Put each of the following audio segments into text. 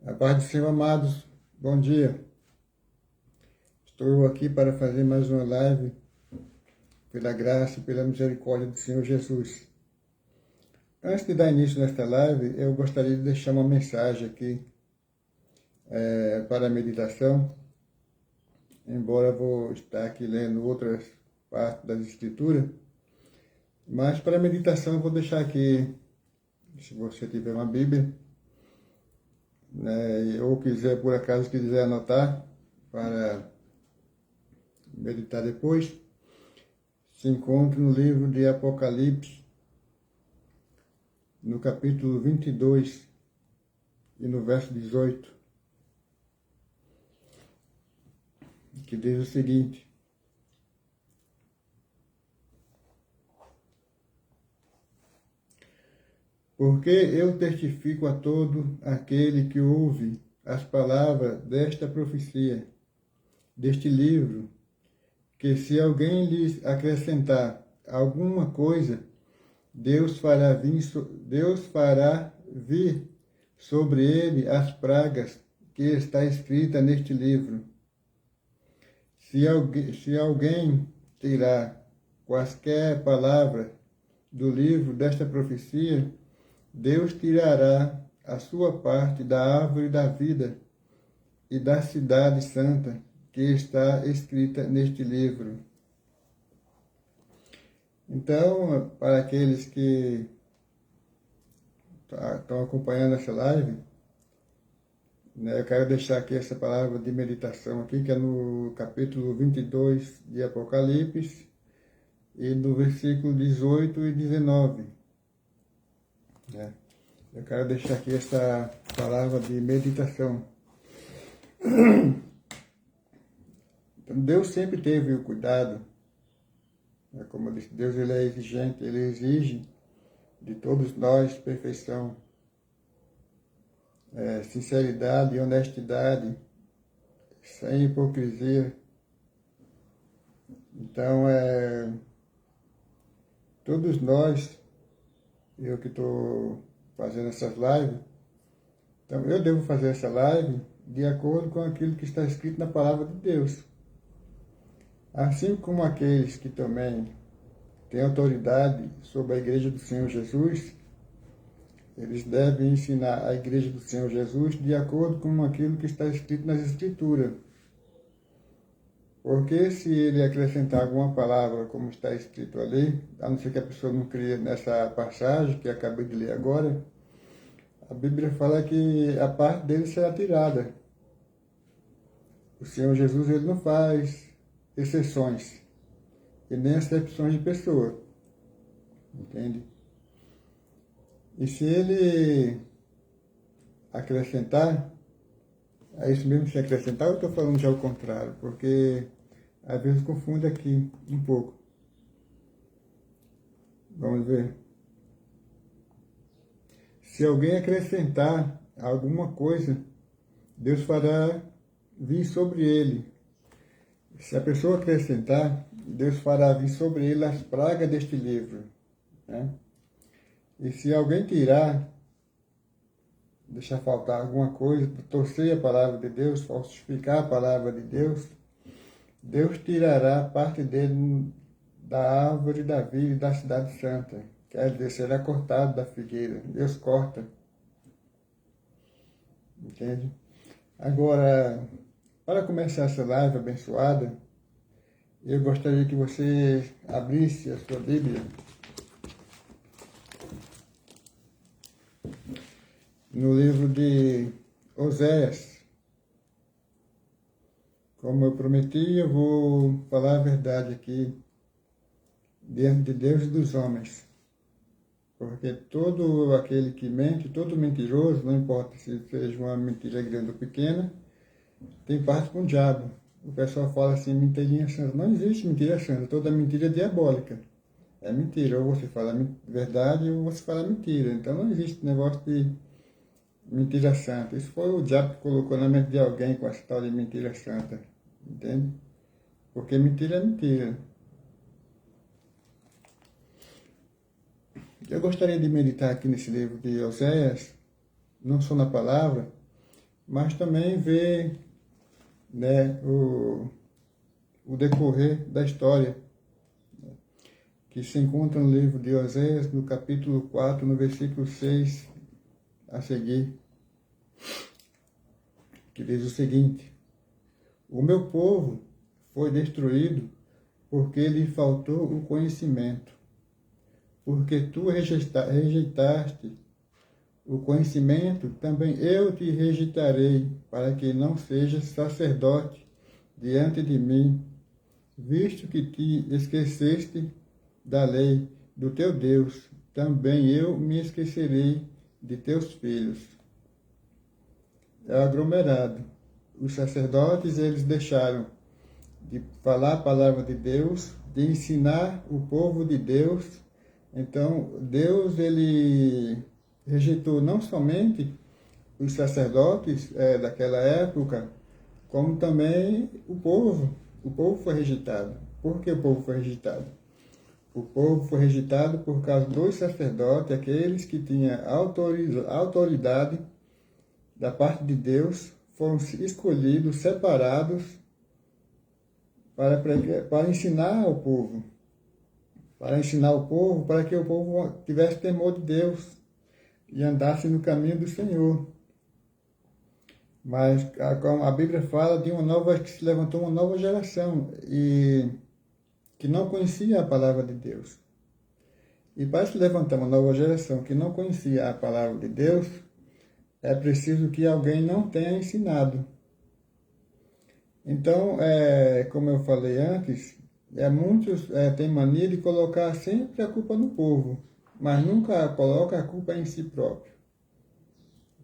A paz do Senhor, amados, bom dia. Estou aqui para fazer mais uma live pela graça e pela misericórdia do Senhor Jesus. Antes de dar início nesta live, eu gostaria de deixar uma mensagem aqui para a meditação, embora eu vou estar aqui lendo outras partes das Escrituras, mas para a meditação eu vou deixar aqui, se você tiver uma Bíblia, ou quiser, por acaso, quiser anotar para meditar depois, se encontra no livro de Apocalipse, no capítulo 22 e no verso 18, que diz o seguinte: porque eu testifico a todo aquele que ouve as palavras desta profecia, deste livro, que se alguém lhes acrescentar alguma coisa, Deus fará vir sobre ele as pragas que está escrita neste livro. Se alguém tirar quaisquer palavras do livro desta profecia, Deus tirará a sua parte da árvore da vida e da cidade santa que está escrita neste livro. Então, para aqueles que estão acompanhando essa live, eu quero deixar aqui essa palavra de meditação aqui, que é no capítulo 22 de Apocalipse e no versículo 18 e 19. Eu quero deixar aqui essa palavra de meditação. Então, Deus sempre teve o cuidado, como eu disse, Deus ele é exigente, ele exige de todos nós perfeição, sinceridade e honestidade, sem hipocrisia. Então, todos nós, eu que estou fazendo essas lives, então eu devo fazer essa live de acordo com aquilo que está escrito na palavra de Deus. Assim como aqueles que também têm autoridade sobre a Igreja do Senhor Jesus, eles devem ensinar a Igreja do Senhor Jesus de acordo com aquilo que está escrito nas Escrituras. Porque se ele acrescentar alguma palavra, como está escrito ali, a não ser que a pessoa não creia nessa passagem que eu acabei de ler agora, a Bíblia fala que a parte dele será tirada. O Senhor Jesus ele não faz exceções e nem acepções de pessoa. Entende? E se ele acrescentar, é isso mesmo, se acrescentar, eu estou falando já o contrário, porque às vezes confunde aqui um pouco. Vamos ver. Se alguém acrescentar alguma coisa, Deus fará vir sobre ele. Se a pessoa acrescentar, Deus fará vir sobre ele as pragas deste livro. Né? E se alguém tirar, deixar faltar alguma coisa, torcer a palavra de Deus, falsificar a palavra de Deus, Deus tirará parte dele da árvore da vida e da cidade santa. Quer dizer, será cortado da figueira. Deus corta. Entende? Agora, para começar essa live abençoada, eu gostaria que você abrisse a sua Bíblia no livro de Oséias. Como eu prometi, eu vou falar a verdade aqui diante de Deus e dos homens. Porque todo aquele que mente, todo mentiroso, não importa se seja uma mentira grande ou pequena, tem parte com o diabo. O pessoal fala assim, mentirinha santa. Não existe mentira santa, toda mentira é diabólica. É mentira, ou você fala verdade ou você fala mentira. Então não existe negócio de mentira santa. Isso foi o diabo que colocou na mente de alguém com essa tal de mentira santa. Entende? Porque mentira é mentira. Eu gostaria de meditar aqui nesse livro de Oséias, não só na palavra, mas também ver, né, o decorrer da história, que se encontra no livro de Oséias, no capítulo 4, no versículo 6 a seguir, que diz o seguinte: o meu povo foi destruído porque lhe faltou o conhecimento, porque tu rejeitaste o conhecimento, também eu te rejeitarei, para que não sejas sacerdote diante de mim, visto que te esqueceste da lei do teu Deus, também eu me esquecerei de teus filhos. É o aglomerado. Os sacerdotes, eles deixaram de falar a palavra de Deus, de ensinar o povo de Deus. Então, Deus, ele rejeitou não somente os sacerdotes daquela época, como também o povo. O povo foi rejeitado. Por que o povo foi rejeitado? O povo foi rejeitado por causa dos sacerdotes, aqueles que tinham autoridade da parte de Deus, foram escolhidos, separados, para ensinar ao povo. Para ensinar o povo, para que o povo tivesse temor de Deus e andasse no caminho do Senhor. Mas a Bíblia fala de que se levantou uma nova geração e que não conhecia a palavra de Deus. E para se levantar uma nova geração que não conhecia a palavra de Deus, é preciso que alguém não tenha ensinado. Então, como eu falei antes, muitos têm mania de colocar sempre a culpa no povo, mas nunca coloca a culpa em si próprio.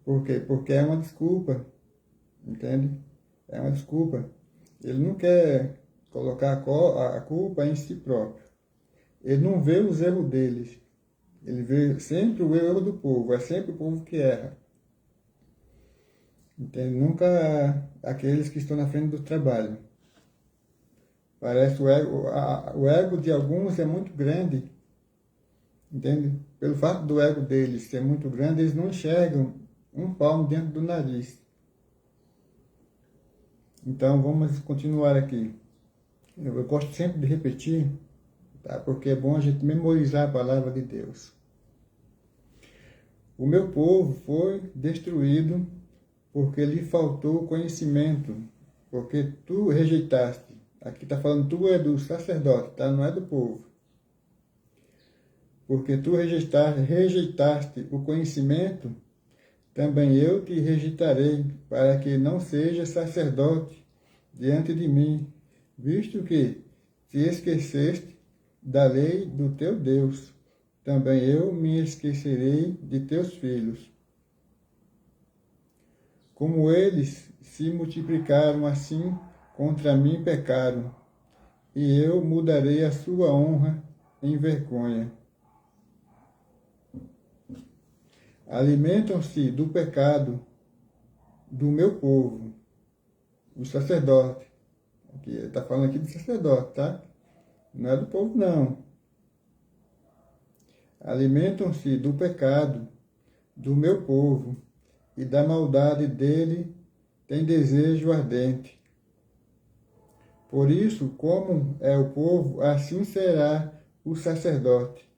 Por quê? Porque é uma desculpa, entende? É uma desculpa. Ele não quer colocar a culpa em si próprio. Ele não vê os erros deles. Ele vê sempre o erro do povo. É sempre o povo que erra. Entende? Nunca aqueles que estão na frente do trabalho. Parece o ego de alguns é muito grande. Entende? Pelo fato do ego deles ser muito grande, eles não enxergam um palmo dentro do nariz. Então, vamos continuar aqui. Eu gosto sempre de repetir, tá? Porque é bom a gente memorizar a palavra de Deus. O meu povo foi destruído porque lhe faltou conhecimento, porque tu rejeitaste. Aqui está falando, tu é do sacerdote, tá? Não é do povo. Porque tu rejeitaste o conhecimento, também eu te rejeitarei, para que não sejas sacerdote diante de mim, visto que te esqueceste da lei do teu Deus, também eu me esquecerei de teus filhos. Como eles se multiplicaram, assim contra mim pecaram, e eu mudarei a sua honra em vergonha. Alimentam-se do pecado do meu povo, os sacerdotes. Está falando aqui do sacerdote, tá? Não é do povo, não. Alimentam-se do pecado do meu povo, e da maldade dele tem desejo ardente. Por isso, como é o povo, assim será o sacerdote.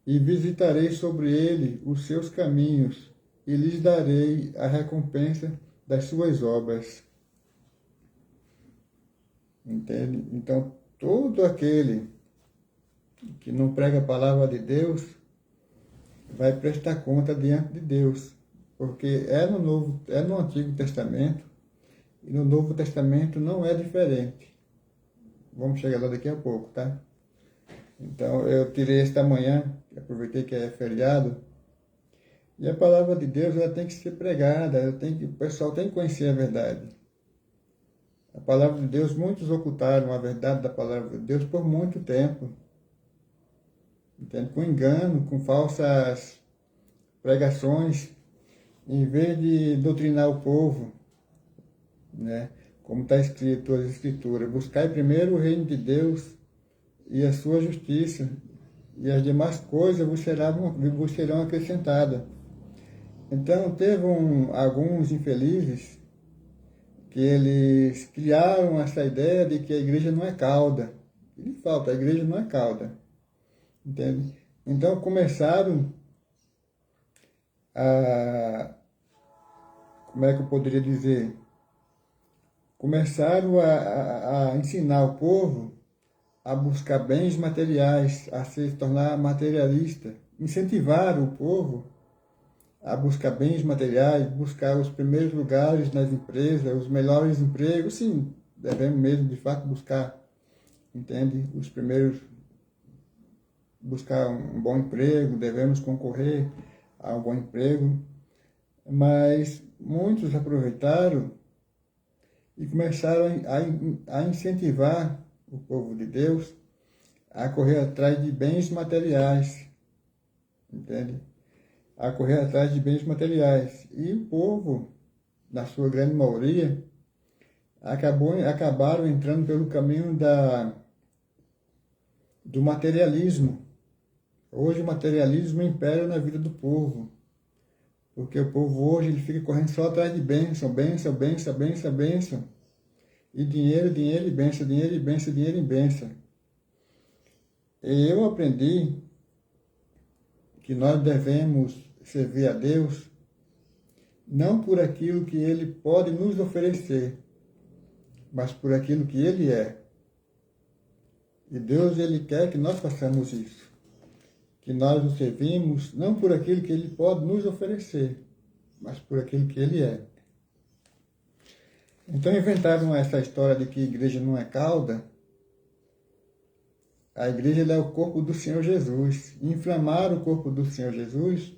E visitarei sobre ele os seus caminhos, e lhes darei a recompensa das suas obras. Entende? Então, todo aquele que não prega a palavra de Deus vai prestar conta diante de Deus, porque é no Antigo Testamento, e no Novo Testamento não é diferente. Vamos chegar lá daqui a pouco, tá? Então, eu tirei esta manhã, aproveitei que é feriado, e a palavra de Deus ela tem que ser pregada, o pessoal tem que conhecer a verdade. A palavra de Deus, muitos ocultaram a verdade da palavra de Deus por muito tempo. Entende? Com engano, com falsas pregações, em vez de doutrinar o povo, né? Como está escrito nas Escrituras, buscai primeiro o reino de Deus e a sua justiça, e as demais coisas vos serão acrescentadas. Então, teve alguns infelizes que eles criaram essa ideia de que a igreja não é cauda. E de fato, a igreja não é cauda. Entende? Então, começaram a... Como é que eu poderia dizer? Começaram a ensinar o povo a buscar bens materiais, a se tornar materialista. Incentivaram o povo a buscar bens materiais, buscar os primeiros lugares nas empresas, os melhores empregos. Sim, devemos mesmo, de fato, buscar, entende? Os primeiros, buscar um bom emprego, devemos concorrer a um bom emprego. Mas muitos aproveitaram e começaram a incentivar o povo de Deus a correr atrás de bens materiais, entende? A correr atrás de bens materiais. E o povo, na sua grande maioria, acabaram entrando pelo caminho do materialismo. Hoje o materialismo impera na vida do povo, porque o povo hoje ele fica correndo só atrás de bênção, bênção, bênção, bênção, bênção. E dinheiro, dinheiro e bênção, dinheiro e bênção, dinheiro e bênção. E eu aprendi que nós devemos servir a Deus não por aquilo que Ele pode nos oferecer, mas por aquilo que Ele é. E Deus, Ele quer que nós façamos isso. Que nós o servimos não por aquilo que Ele pode nos oferecer, mas por aquilo que Ele é. Então inventaram essa história de que a igreja não é cauda. A igreja é o corpo do Senhor Jesus. Inflamaram o corpo do Senhor Jesus,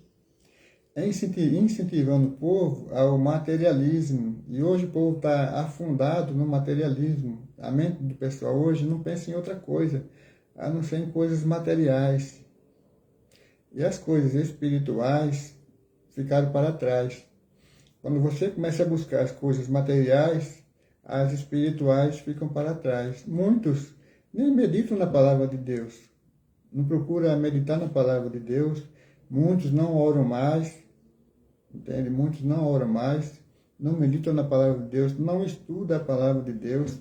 incentivando o povo ao materialismo. E hoje o povo está afundado no materialismo. A mente do pessoal hoje não pensa em outra coisa, a não ser em coisas materiais. E as coisas espirituais ficaram para trás. Quando você começa a buscar as coisas materiais, as espirituais ficam para trás. Muitos nem meditam na palavra de Deus, não procuram meditar na palavra de Deus. Muitos não oram mais, entende? Muitos não oram mais, não meditam na palavra de Deus, não estudam a palavra de Deus,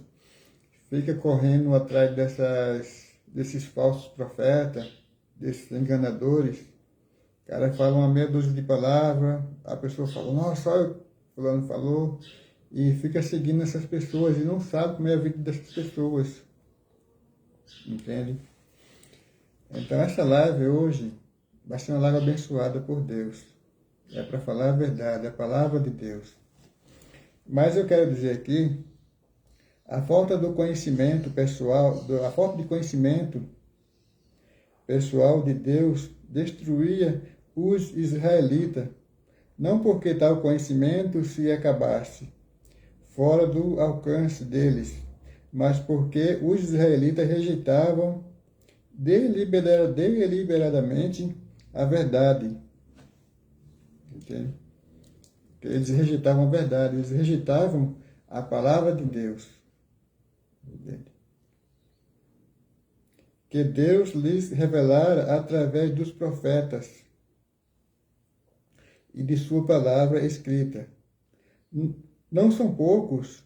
fica correndo atrás desses falsos profetas, desses enganadores. O cara fala uma meia dúzia de palavras, a pessoa fala, nossa, olha o que fulano falou, e fica seguindo essas pessoas e não sabe como é a vida dessas pessoas. Entende? Então essa live hoje vai ser uma live abençoada por Deus. É para falar a verdade, a palavra de Deus. Mas eu quero dizer aqui, a falta do conhecimento pessoal, a falta de conhecimento pessoal de Deus destruía os israelitas, não porque tal conhecimento se acabasse fora do alcance deles, mas porque os israelitas rejeitavam deliberadamente a verdade. Entende? Eles rejeitavam a verdade, eles rejeitavam a palavra de Deus. Entende? Que Deus lhes revelara através dos profetas e de sua palavra escrita. Não são poucos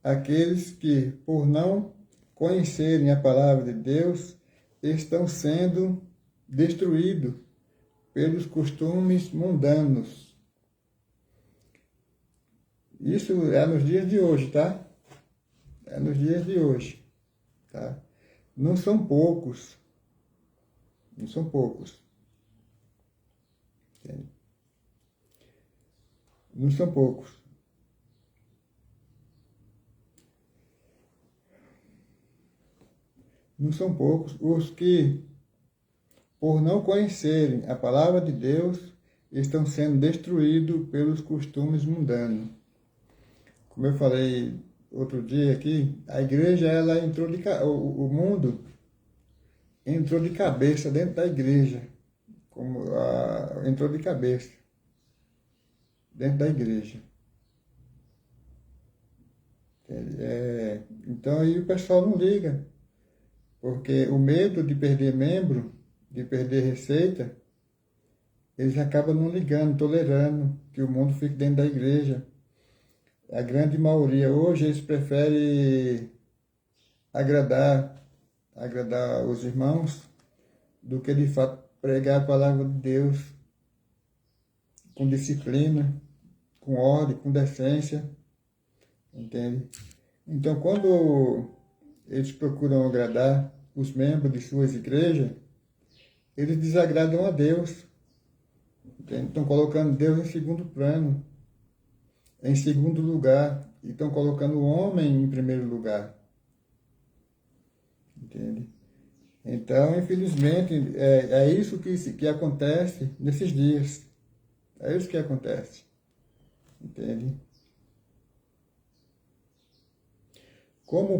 aqueles que, por não conhecerem a palavra de Deus, estão sendo destruídos pelos costumes mundanos. Isso é nos dias de hoje, tá? É nos dias de hoje, tá? Não são poucos. Não são poucos. Entende? Não são poucos. Não são poucos os que, por não conhecerem a palavra de Deus, estão sendo destruídos pelos costumes mundanos. Como eu falei outro dia aqui, a igreja, ela entrou o mundo entrou de cabeça dentro da igreja, entrou de cabeça dentro da igreja. Então aí o pessoal não liga, porque o medo de perder membro de perder receita, eles acabam não ligando, tolerando que o mundo fique dentro da igreja. A grande maioria hoje, eles preferem agradar os irmãos, do que de fato pregar a palavra de Deus com disciplina, com ordem, com decência, entende? Então, quando eles procuram agradar os membros de suas igrejas, eles desagradam a Deus, entende? Estão colocando Deus em segundo plano, em segundo lugar, e estão colocando o homem em primeiro lugar, entende? Então, infelizmente, é isso que acontece nesses dias. É isso que acontece, entende? Como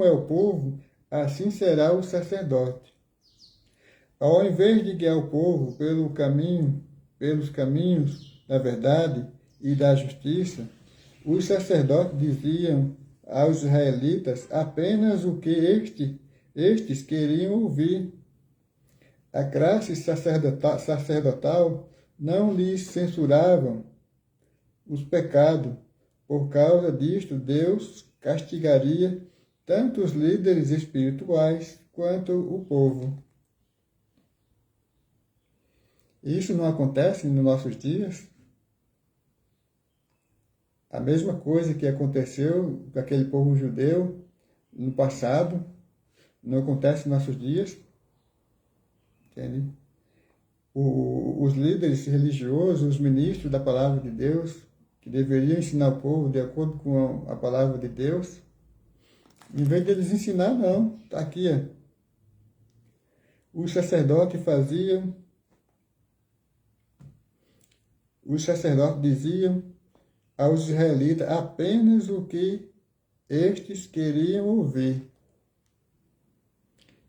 é o povo, assim será o sacerdote. Ao invés de guiar o povo pelos caminhos da verdade e da justiça, os sacerdotes diziam aos israelitas apenas o que estes queriam ouvir. A classe sacerdotal não lhes censuravam os pecados. Por causa disto, Deus castigaria tanto os líderes espirituais quanto o povo. Isso não acontece nos nossos dias? A mesma coisa que aconteceu com aquele povo judeu no passado, não acontece nos nossos dias? Entende? Os líderes religiosos, os ministros da palavra de Deus, que deveriam ensinar o povo de acordo com a palavra de Deus, em vez deles ensinar, não, está aqui. Os sacerdotes diziam aos israelitas apenas o que estes queriam ouvir.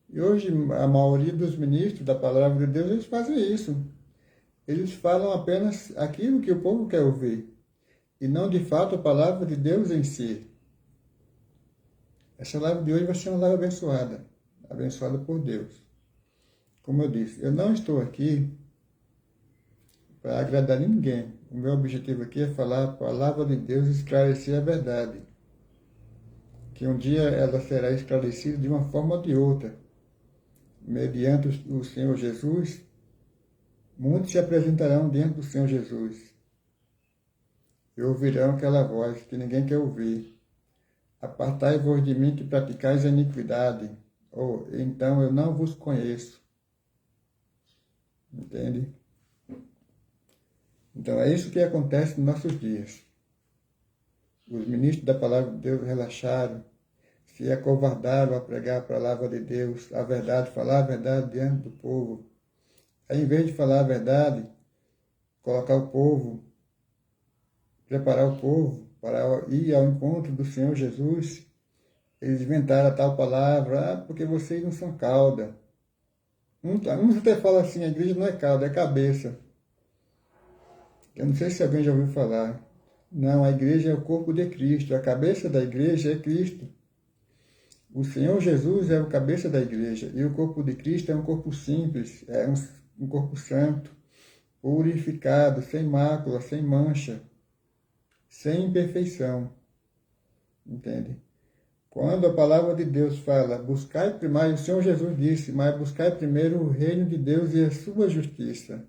E hoje a maioria dos ministros da palavra de Deus, eles fazem isso. Eles falam apenas aquilo que o povo quer ouvir, e não de fato a palavra de Deus em si. Essa live de hoje vai ser uma live abençoada por Deus. Como eu disse, eu não estou aqui para agradar ninguém. O meu objetivo aqui é falar a palavra de Deus e esclarecer a verdade. Que um dia ela será esclarecida de uma forma ou de outra. Mediante o Senhor Jesus, muitos se apresentarão diante do Senhor Jesus e ouvirão aquela voz que ninguém quer ouvir. Apartai-vos de mim que praticais a iniquidade, ou então eu não vos conheço. Entende? Então é isso que acontece nos nossos dias. Os ministros da palavra de Deus relaxaram, se acovardaram a pregar a palavra de Deus, a verdade, falar a verdade diante do povo. Aí, em vez de falar a verdade, colocar o povo, preparar o povo para ir ao encontro do Senhor Jesus, eles inventaram a tal palavra, porque vocês não são cauda. Uns até falam assim, a igreja não é cauda, é cabeça. Eu não sei se alguém já ouviu falar. Não, a igreja é o corpo de Cristo, a cabeça da igreja é Cristo. O Senhor Jesus é o cabeça da igreja, e o corpo de Cristo é um corpo simples, é um corpo santo, purificado, sem mácula, sem mancha, sem imperfeição. Entende? Quando a palavra de Deus fala, buscai primeiro, o Senhor Jesus disse, mas buscai primeiro o reino de Deus e a sua justiça.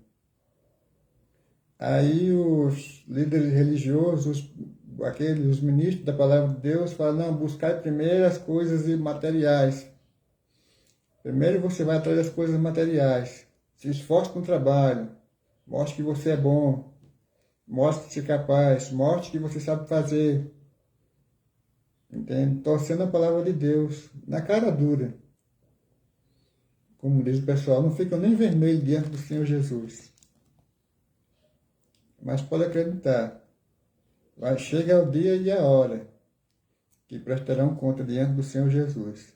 Aí os líderes religiosos, os ministros da palavra de Deus falam, não, buscai primeiro as coisas materiais. Primeiro você vai atrás das coisas materiais. Se esforce no trabalho. Mostre que você é bom. Mostre-se capaz. Mostre que você sabe fazer. Entende? Torcendo a palavra de Deus na cara dura. Como diz o pessoal, não ficam nem vermelhos diante do Senhor Jesus. Mas pode acreditar, chega o dia e a hora que prestarão conta diante do Senhor Jesus,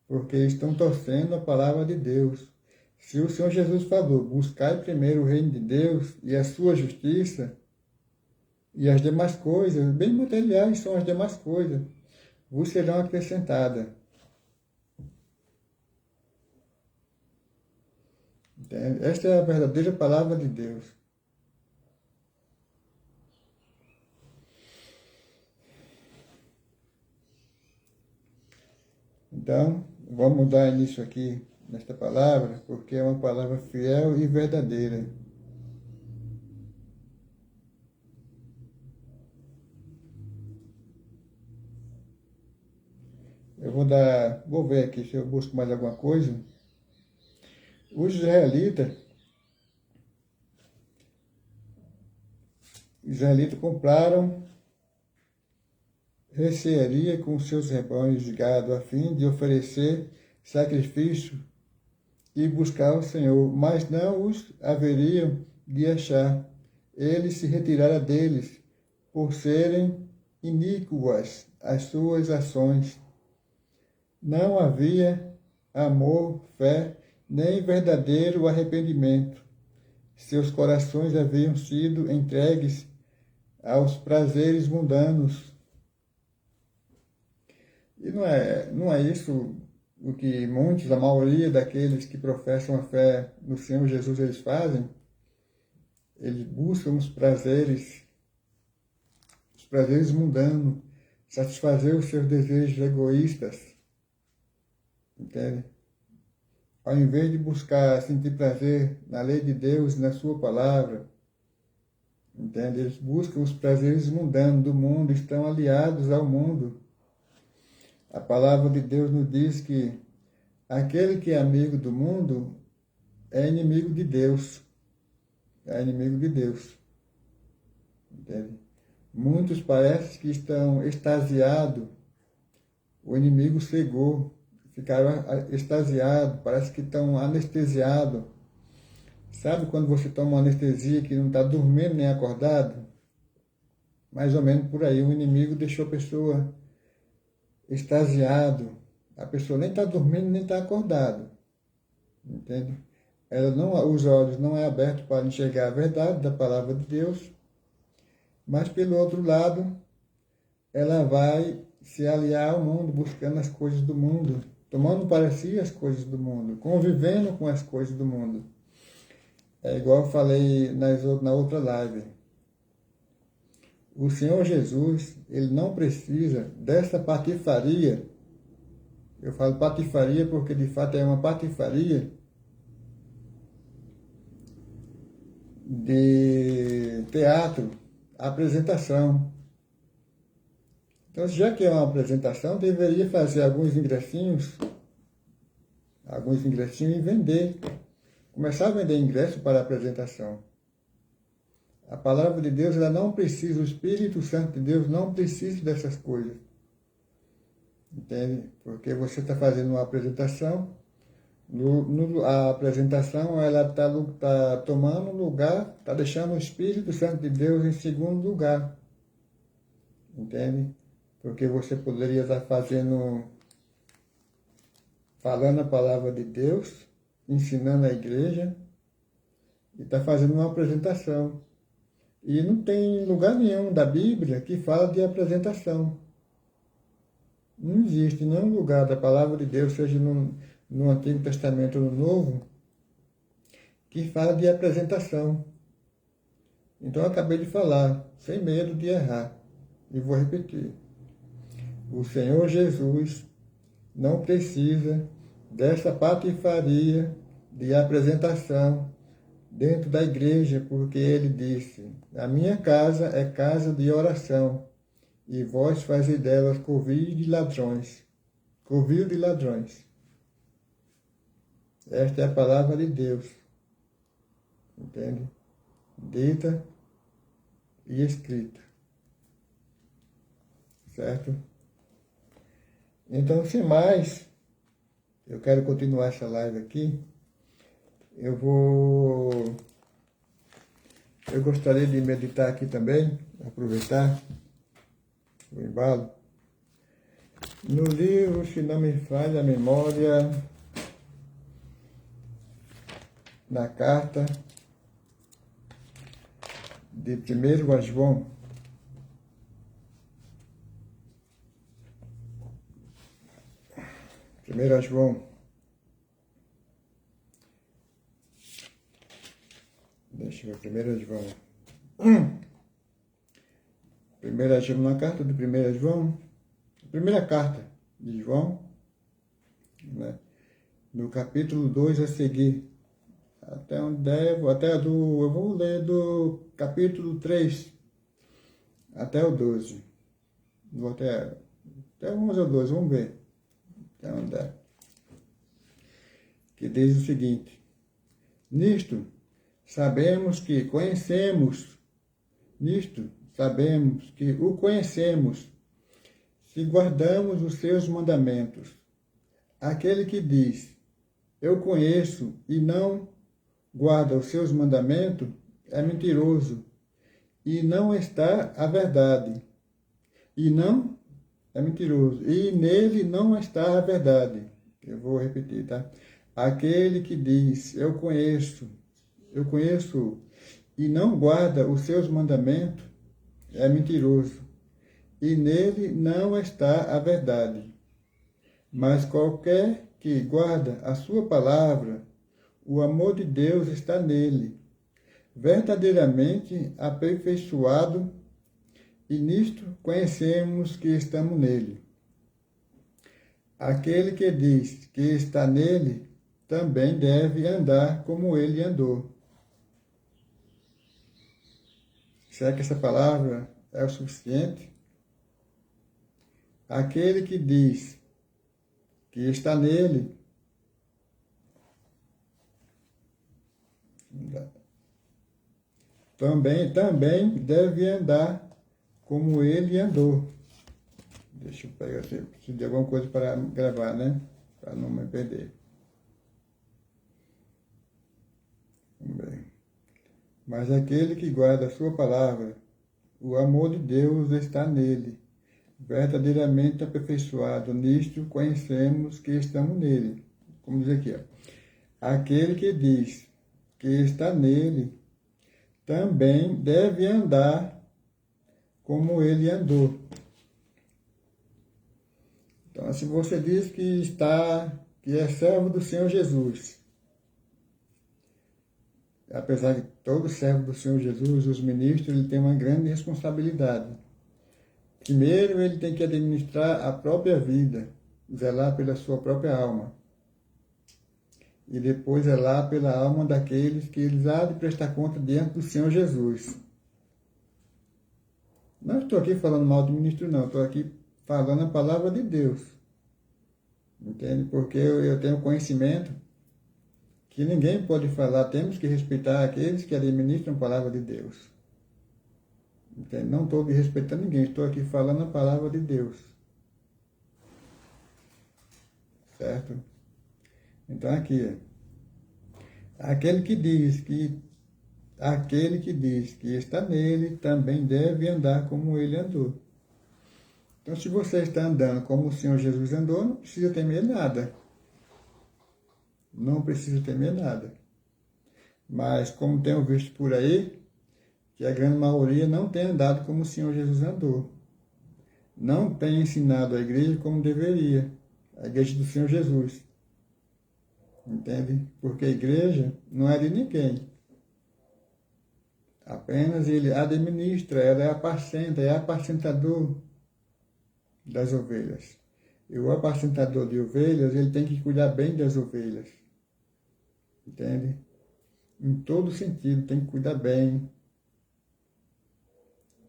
porque estão torcendo a palavra de Deus. Se o Senhor Jesus falou, buscai primeiro o reino de Deus e a sua justiça, e as demais coisas, bem materiais são as demais coisas, vos serão acrescentadas. Entende? Esta é a verdadeira palavra de Deus. Então, vamos dar início aqui nesta palavra, porque é uma palavra fiel e verdadeira. Eu vou ver aqui se eu busco mais alguma coisa. Os israelitas compraram recearia com seus rebanhos de gado a fim de oferecer sacrifício e buscar o Senhor, mas não os haveriam de achar. Ele se retirara deles, por serem iníquas as suas ações. Não havia amor, fé, nem verdadeiro arrependimento. Seus corações haviam sido entregues aos prazeres mundanos. E não é isso o que muitos, a maioria daqueles que professam a fé no Senhor Jesus, eles fazem? Eles buscam os prazeres mundanos, satisfazer os seus desejos egoístas, entende? Ao invés de buscar sentir prazer na lei de Deus, na sua palavra, entende? Eles buscam os prazeres mundanos do mundo, estão aliados ao mundo. A palavra de Deus nos diz que aquele que é amigo do mundo é inimigo de Deus. É inimigo de Deus. Entende? Muitos parecem que estão extasiados. O inimigo cegou. Ficaram extasiados. Parece que estão anestesiados. Sabe quando você toma uma anestesia que não está dormindo nem acordado? Mais ou menos por aí. O inimigo deixou a pessoa extasiado. A pessoa nem está dormindo, nem está acordado. Entende? Os olhos não é aberto para enxergar a verdade da palavra de Deus, mas pelo outro lado, ela vai se aliar ao mundo, buscando as coisas do mundo, tomando para si as coisas do mundo, convivendo com as coisas do mundo. É igual eu falei na outra live. O Senhor Jesus, ele não precisa dessa patifaria. Eu falo patifaria porque de fato é uma patifaria de teatro, apresentação. Então, já que é uma apresentação, deveria fazer alguns ingressinhos e vender. Começar a vender ingresso para a apresentação. A palavra de Deus, ela não precisa, o Espírito Santo de Deus não precisa dessas coisas. Entende? Porque você está fazendo uma apresentação, a apresentação ela está tomando lugar, está deixando o Espírito Santo de Deus em segundo lugar. Entende? Porque você poderia estar falando a palavra de Deus, ensinando a igreja, e está fazendo uma apresentação. E não tem lugar nenhum da Bíblia que fala de apresentação. Não existe nenhum lugar da palavra de Deus, seja no Antigo Testamento ou no Novo, que fala de apresentação. Então eu acabei de falar, sem medo de errar, e vou repetir. O Senhor Jesus não precisa dessa patifaria de apresentação dentro da igreja, porque ele disse: a minha casa é casa de oração, e vós fazei delas covil de ladrões. Covil de ladrões. Esta é a palavra de Deus. Entende? Dita e escrita. Certo? Então, sem mais, eu quero continuar essa live aqui. Eu gostaria de meditar aqui também, aproveitar o embalo. No livro, se não me falha a memória, na carta de 1 a João, Deixa eu ver, 1 João. 1 João, na carta de 1 João, a primeira carta de João, né? No capítulo 2 a seguir, até onde devo, eu vou ler do capítulo 3 até o 12. Vou até o 11 ou 12, vamos ver até onde é. Que diz o seguinte: nisto sabemos que o conhecemos, se guardamos os seus mandamentos. Aquele que diz, eu conheço, e não guarda os seus mandamentos, é mentiroso, e não está a verdade. E nele não está a verdade. Eu vou repetir, tá? Aquele que diz, eu conheço, e não guarda os seus mandamentos, é mentiroso, e nele não está a verdade. Mas qualquer que guarda a sua palavra, o amor de Deus está nele, verdadeiramente aperfeiçoado, e nisto conhecemos que estamos nele. Aquele que diz que está nele, também deve andar como ele andou. Será que essa palavra é o suficiente? Aquele que diz que está nele, também deve andar como ele andou. Deixa eu pegar, preciso de alguma coisa para gravar, né? Para não me perder. Vamos ver. Mas aquele que guarda a sua palavra, o amor de Deus está nele, verdadeiramente aperfeiçoado. Nisto conhecemos que estamos nele. Como diz aqui, ó. Aquele que diz que está nele, também deve andar como ele andou. Então, se você diz que é servo do Senhor Jesus, apesar de todo servo do Senhor Jesus, os ministros, ele tem uma grande responsabilidade. Primeiro, ele tem que administrar a própria vida, zelar pela sua própria alma. E depois zelar pela alma daqueles que eles há de prestar conta diante do Senhor Jesus. Não estou aqui falando mal do ministro, não. Estou aqui falando a palavra de Deus. Entende? Porque eu tenho conhecimento que ninguém pode falar. Temos que respeitar aqueles que administram a palavra de Deus. Entende? Não estou desrespeitando ninguém. Estou aqui falando a palavra de Deus. Certo? Então aqui, aquele que diz que está nele também deve andar como ele andou. Então, se você está andando como o Senhor Jesus andou, não precisa temer nada. Não precisa temer nada. Mas, como tenho visto por aí, que a grande maioria não tem andado como o Senhor Jesus andou. Não tem ensinado a igreja como deveria. A igreja do Senhor Jesus. Entende? Porque a igreja não é de ninguém. Apenas ele administra, ela é apacenta, é apacentador das ovelhas. E o apacentador de ovelhas, ele tem que cuidar bem das ovelhas. Entende? Em todo sentido, tem que cuidar bem.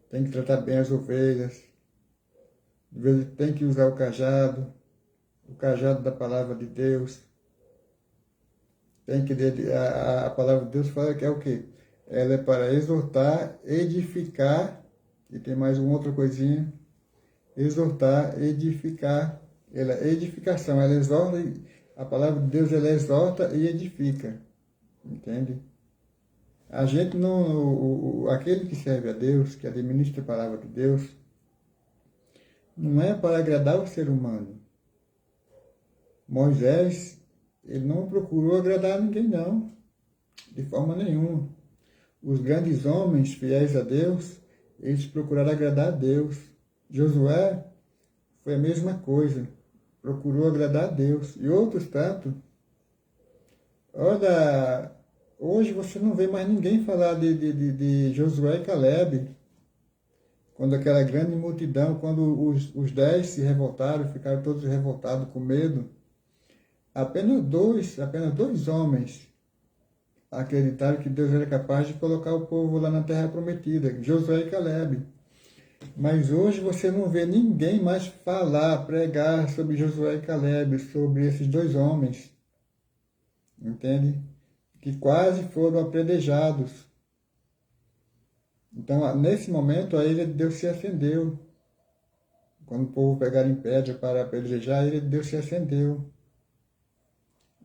Tem que tratar bem as ovelhas. Às vezes tem que usar o cajado da palavra de Deus. Tem que a palavra de Deus fala que é o quê? Ela é para exortar, edificar, e tem mais uma outra coisinha, exortar, edificar, ela é edificação, ela exorta, a palavra de Deus ela exorta e edifica, entende? A gente não, aquele que serve a Deus, que administra a palavra de Deus, não é para agradar o ser humano. Moisés, ele não procurou agradar ninguém não, de forma nenhuma. Os grandes homens fiéis a Deus, eles procuraram agradar a Deus. Josué foi a mesma coisa, procurou agradar a Deus. E outros tanto. Olha Hoje você não vê mais ninguém falar de Josué e Caleb, quando aquela grande multidão, quando os 10 se revoltaram, ficaram todos revoltados com medo, apenas dois homens acreditaram que Deus era capaz de colocar o povo lá na terra prometida, Josué e Caleb. Mas hoje você não vê ninguém mais falar, pregar sobre Josué e Caleb, sobre esses dois homens, entende? Que quase foram apedrejados. Então, nesse momento, a ira de Deus se acendeu. Quando o povo pegaram em pedra para apedrejar, a ira de Deus se acendeu.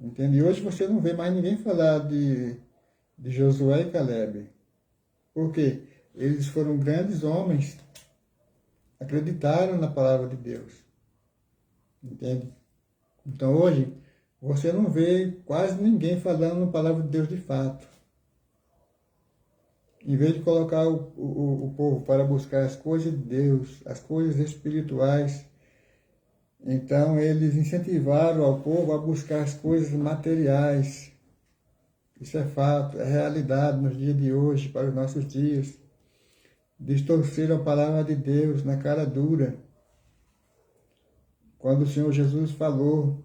Entende? E hoje você não vê mais ninguém falar de Josué e Caleb. Por quê? Eles foram grandes homens, acreditaram na palavra de Deus. Entende? Então hoje, você não vê quase ninguém falando a palavra de Deus de fato. Em vez de colocar o povo para buscar as coisas de Deus, as coisas espirituais, então eles incentivaram ao povo a buscar as coisas materiais. Isso é fato, é realidade nos dias de hoje, para os nossos dias. Distorceram a palavra de Deus na cara dura. Quando o Senhor Jesus falou,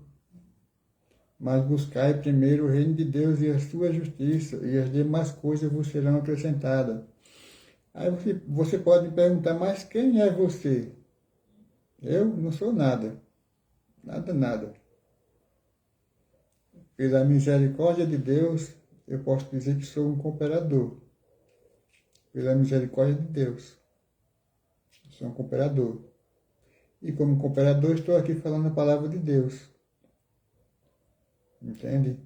mas buscai primeiro o reino de Deus e a sua justiça, e as demais coisas vos serão acrescentadas. Aí você pode me perguntar, mas quem é você? Eu não sou nada. Nada. Pela misericórdia de Deus, eu posso dizer que sou um cooperador. Pela misericórdia de Deus, sou um cooperador. E como cooperador, estou aqui falando a palavra de Deus. Entende?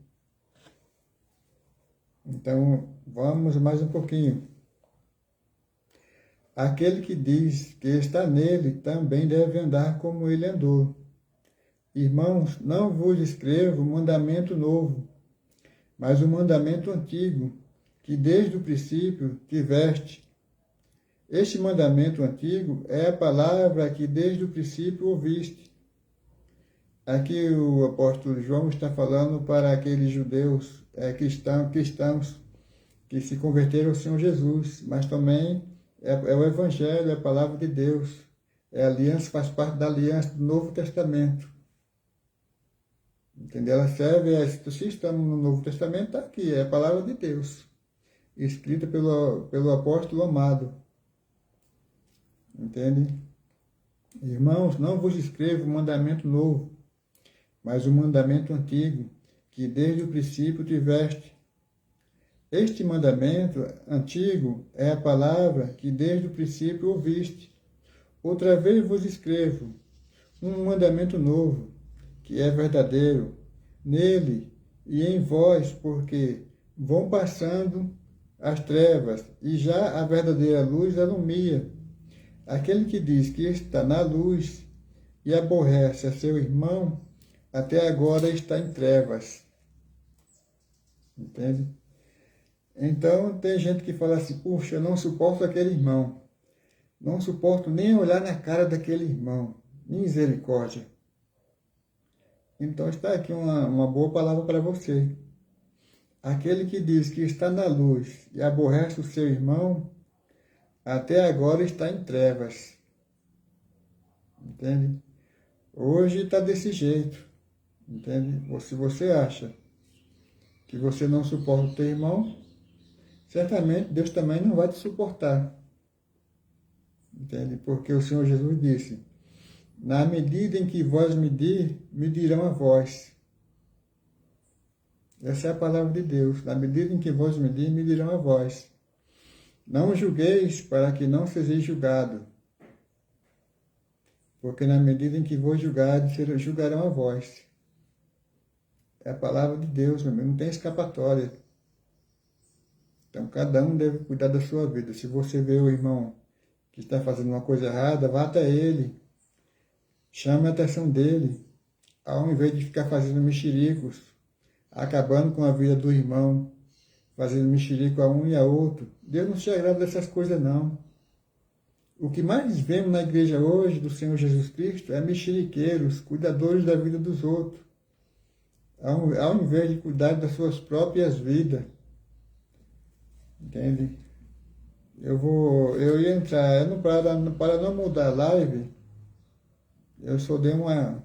Então, vamos mais um pouquinho. Aquele que diz que está nele também deve andar como ele andou. Irmãos, não vos escrevo mandamento novo, mas o mandamento antigo, que desde o princípio tiveste. Este mandamento antigo é a palavra que desde o princípio ouviste. Aqui o apóstolo João está falando para aqueles judeus cristãos que se converteram ao Senhor Jesus, mas também é o Evangelho, é a palavra de Deus, é a aliança, faz parte da aliança do Novo Testamento. Entendeu? Ela serve, se estamos no Novo Testamento, está aqui, é a palavra de Deus, escrita pelo apóstolo amado. Entende? Irmãos, não vos escrevo mandamento novo, mas o mandamento antigo, que desde o princípio tiveste. Este mandamento antigo é a palavra que desde o princípio ouviste. Outra vez vos escrevo um mandamento novo, que é verdadeiro, nele e em vós, porque vão passando as trevas, e já a verdadeira luz alumia. Aquele que diz que está na luz e aborrece a seu irmão, até agora está em trevas. Entende? Então, tem gente que fala assim, puxa, eu não suporto aquele irmão. Não suporto nem olhar na cara daquele irmão. Misericórdia. Então, está aqui uma boa palavra para você. Aquele que diz que está na luz e aborrece o seu irmão, até agora está em trevas. Entende? Hoje está desse jeito. Entende? Se você acha que você não suporta o teu irmão, certamente Deus também não vai te suportar. Entende? Porque o Senhor Jesus disse, na medida em que vós medirão a vós. Essa é a palavra de Deus. Na medida em que vós medirão a vós. Não julgueis para que não sejais julgados. Porque na medida em que vos julgardes, julgarão a vós. É a palavra de Deus, meu amigo, não tem escapatória. Então, cada um deve cuidar da sua vida. Se você vê o irmão que está fazendo uma coisa errada, vá até ele. Chame a atenção dele. Ao invés de ficar fazendo mexericos, acabando com a vida do irmão, fazendo mexerico a um e a outro. Deus não se agrada dessas coisas, não. O que mais vemos na igreja hoje do Senhor Jesus Cristo é mexeriqueiros, cuidadores da vida dos outros. Ao invés de cuidar das suas próprias vidas. entende? Eu ia entrar, eu não, para não mudar a live, eu só dei uma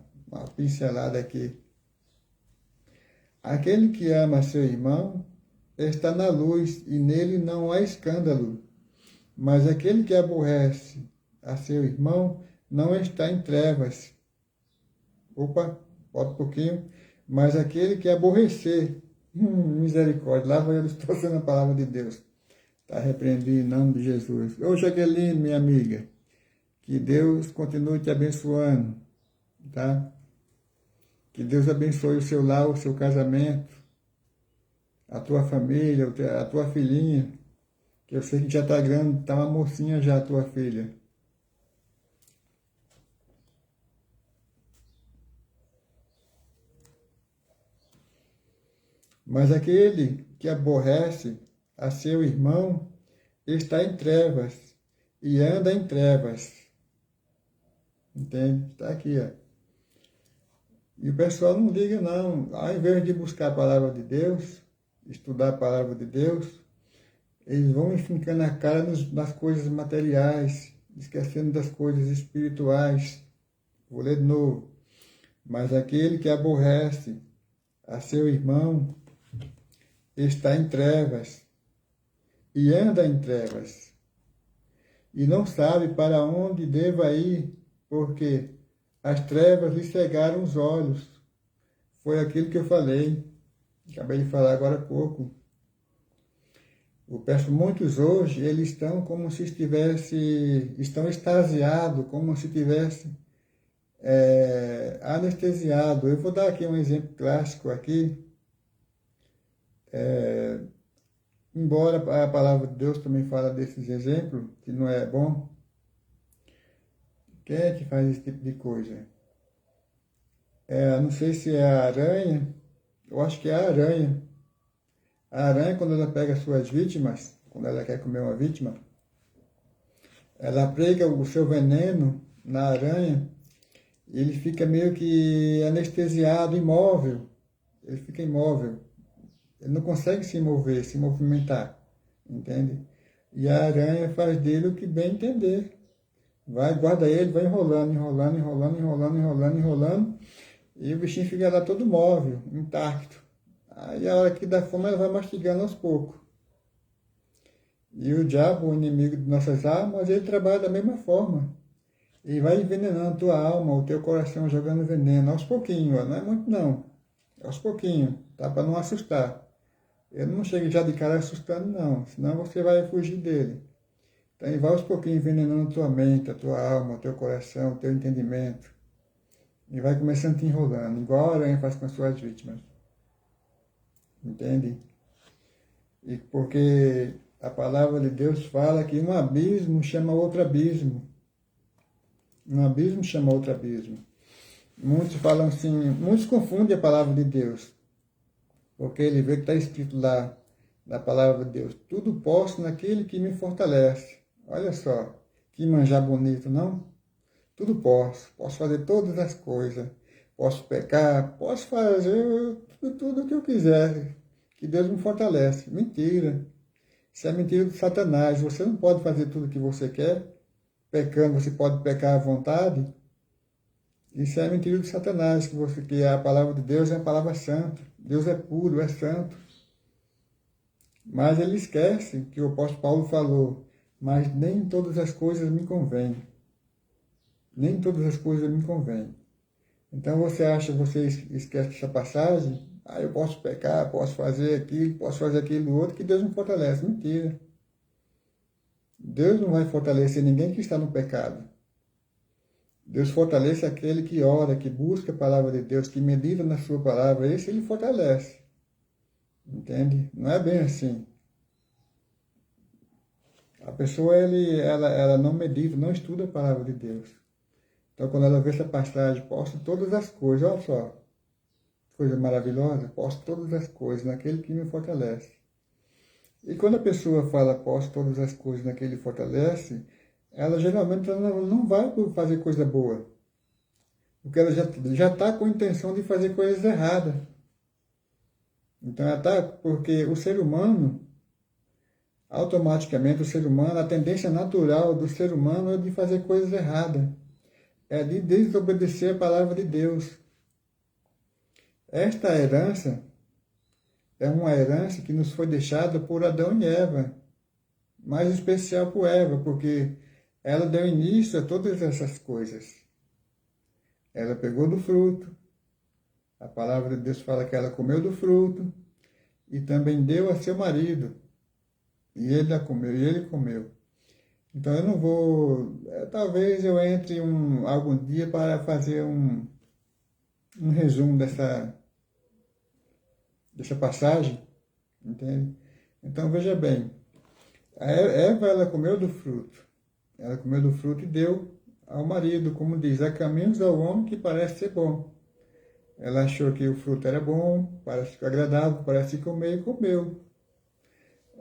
pincelada aqui. Aquele que ama seu irmão está na luz e nele não há escândalo. Mas aquele que aborrece a seu irmão não está em trevas. Opa, volta um pouquinho. Mas aquele que aborrecer, misericórdia, lá vai eu distorcendo a palavra de Deus. Está repreendido em nome de Jesus. Ô Jaqueline, minha amiga, que Deus continue te abençoando, tá? Que Deus abençoe o seu lar, o seu casamento, a tua família, a tua filhinha, que eu sei que já está grande, está uma mocinha já a tua filha. Mas aquele que aborrece a seu irmão está em trevas e anda em trevas. Entende? Está aqui, ó. E o pessoal não liga, não. Ao invés de buscar a palavra de Deus, estudar a palavra de Deus, eles vão enfincando a cara nas coisas materiais, esquecendo das coisas espirituais. Vou ler de novo. Mas aquele que aborrece a seu irmão está em trevas e anda em trevas e não sabe para onde deva ir, porque as trevas lhe cegaram os olhos. Foi aquilo que eu falei, acabei de falar agora há pouco. Muitos hoje, eles estão como se estão extasiados, como se estivesse anestesiado. Eu vou dar aqui um exemplo clássico aqui. Embora a palavra de Deus também fala desses exemplos, que não é bom. Quem é que faz esse tipo de coisa? Não sei se é a aranha, eu acho que é a aranha. A aranha, quando ela pega suas vítimas, quando ela quer comer uma vítima, ela prega o seu veneno na aranha e ele fica meio que anestesiado, imóvel. Ele fica imóvel. Ele não consegue se mover, se movimentar, entende? E a aranha faz dele o que bem entender. Vai, guarda ele, vai enrolando, enrolando, enrolando, enrolando, enrolando, enrolando, e o bichinho fica lá todo móvel, intacto. Aí a hora que dá fome, ela vai mastigando aos poucos. E o diabo, o inimigo de nossas almas, ele trabalha da mesma forma. Ele vai envenenando a tua alma, o teu coração, jogando veneno, aos pouquinhos, não é muito não. Aos pouquinhos, tá? Para não assustar. Ele não chega já de cara assustando, não, senão você vai fugir dele. Então ele vai aos pouquinhos envenenando a tua mente, a tua alma, o teu coração, o teu entendimento. E vai começando a te enrolando, igual a aranha faz com as suas vítimas. Entende? E porque a palavra de Deus fala que um abismo chama outro abismo. Um abismo chama outro abismo. Muitos falam assim, muitos confundem a palavra de Deus. Porque ele vê que está escrito lá, na palavra de Deus, tudo posso naquele que me fortalece. Olha só, que manjar bonito, não? Tudo posso fazer todas as coisas, posso pecar, posso fazer tudo o que eu quiser, que Deus me fortalece. Mentira. Isso é mentira do Satanás. Você não pode fazer tudo o que você quer. Pecando, você pode pecar à vontade. Isso é mentira do Satanás, que a palavra de Deus é a palavra santa. Deus é puro, é santo. Mas ele esquece que o apóstolo Paulo falou, mas nem todas as coisas me convêm. Nem todas as coisas me convêm. Então você esquece essa passagem, eu posso pecar, posso fazer aquilo outro, que Deus me fortalece. Mentira. Deus não vai fortalecer ninguém que está no pecado. Deus fortalece aquele que ora, que busca a palavra de Deus, que medita na sua palavra, esse ele fortalece. Entende? Não é bem assim. A pessoa, ela não medita, não estuda a palavra de Deus. Então, quando ela vê essa passagem, posso todas as coisas, olha só, coisa maravilhosa, posso todas as coisas naquele que me fortalece. E quando a pessoa fala, posso todas as coisas naquele que fortalece, ela geralmente não vai fazer coisa boa. Porque ela já está com a intenção de fazer coisas erradas. Então, porque o ser humano, automaticamente o ser humano, a tendência natural do ser humano é de fazer coisas erradas, é de desobedecer a palavra de Deus. Esta herança é uma herança que nos foi deixada por Adão e Eva, mais especial por Eva, porque ela deu início a todas essas coisas. Ela pegou do fruto, a palavra de Deus fala que ela comeu do fruto, e também deu a seu marido, e ele a comeu, e ele comeu. Então eu não vou, talvez eu entre algum dia para fazer um resumo dessa passagem, entende? Então veja bem, a Eva ela comeu do fruto, ela comeu do fruto e deu ao marido, como diz, há caminhos ao homem que parece ser bom. Ela achou que o fruto era bom, parece agradável, parece comer e comeu.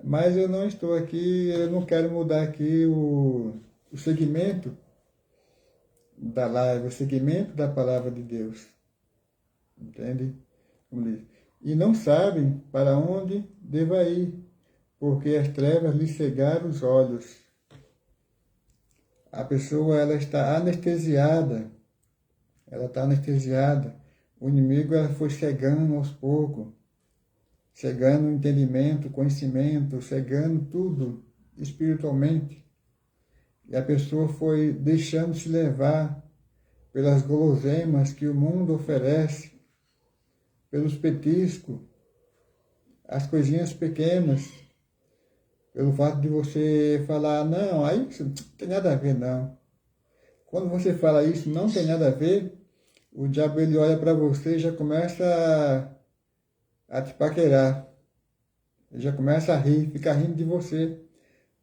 Mas eu não estou aqui, eu não quero mudar aqui o segmento da live, o segmento da palavra de Deus. Entende? Como diz. E não sabem para onde deva ir, porque as trevas lhe cegaram os olhos. A pessoa ela está anestesiada. Ela está anestesiada. O inimigo ela foi cegando aos poucos. Cegando o entendimento, conhecimento, cegando tudo espiritualmente. E a pessoa foi deixando-se levar pelas guloseimas que o mundo oferece, pelos petiscos, as coisinhas pequenas, pelo fato de você falar, não, aí isso não tem nada a ver, não. Quando você fala isso, não tem nada a ver, o diabo ele olha para você e já começa a te paquerar. Ele já começa a rir, fica rindo de você,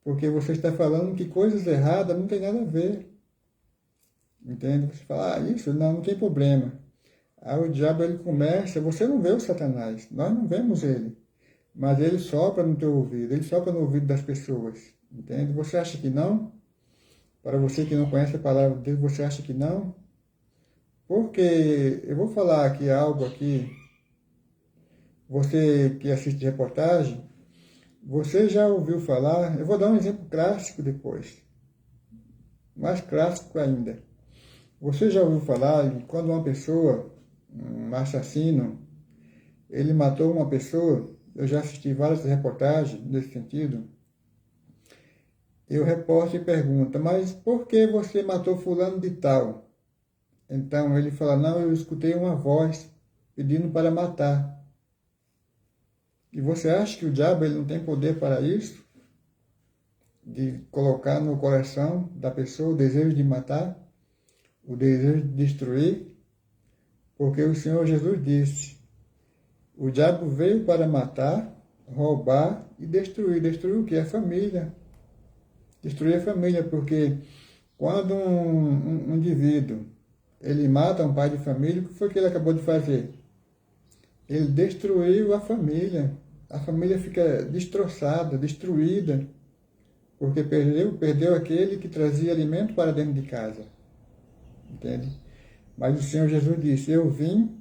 porque você está falando que coisas erradas não tem nada a ver. Entende? Você fala, isso não tem problema. Aí o diabo ele começa, você não vê o Satanás, nós não vemos ele, mas ele sopra no teu ouvido, ele sopra no ouvido das pessoas. Entende? Você acha que não? Para você que não conhece a palavra de Deus, você acha que não? Porque eu vou falar aqui algo aqui. Você que assiste reportagem, você já ouviu falar, eu vou dar um exemplo clássico depois, mais clássico ainda. Você já ouviu falar que quando uma pessoa, um assassino, ele matou uma pessoa, eu já assisti várias reportagens nesse sentido, e o repórter pergunta, mas por que você matou fulano de tal? Então ele fala, não, eu escutei uma voz pedindo para matar. E você acha que o diabo ele não tem poder para isso? De colocar no coração da pessoa o desejo de matar, o desejo de destruir? Porque o Senhor Jesus disse, o diabo veio para matar, roubar e destruir. Destruir o quê? A família. Destruir a família, porque quando um indivíduo ele mata um pai de família, o que foi que ele acabou de fazer? Ele destruiu a família. A família fica destroçada, destruída, porque perdeu aquele que trazia alimento para dentro de casa. Entende? Mas o Senhor Jesus disse, eu vim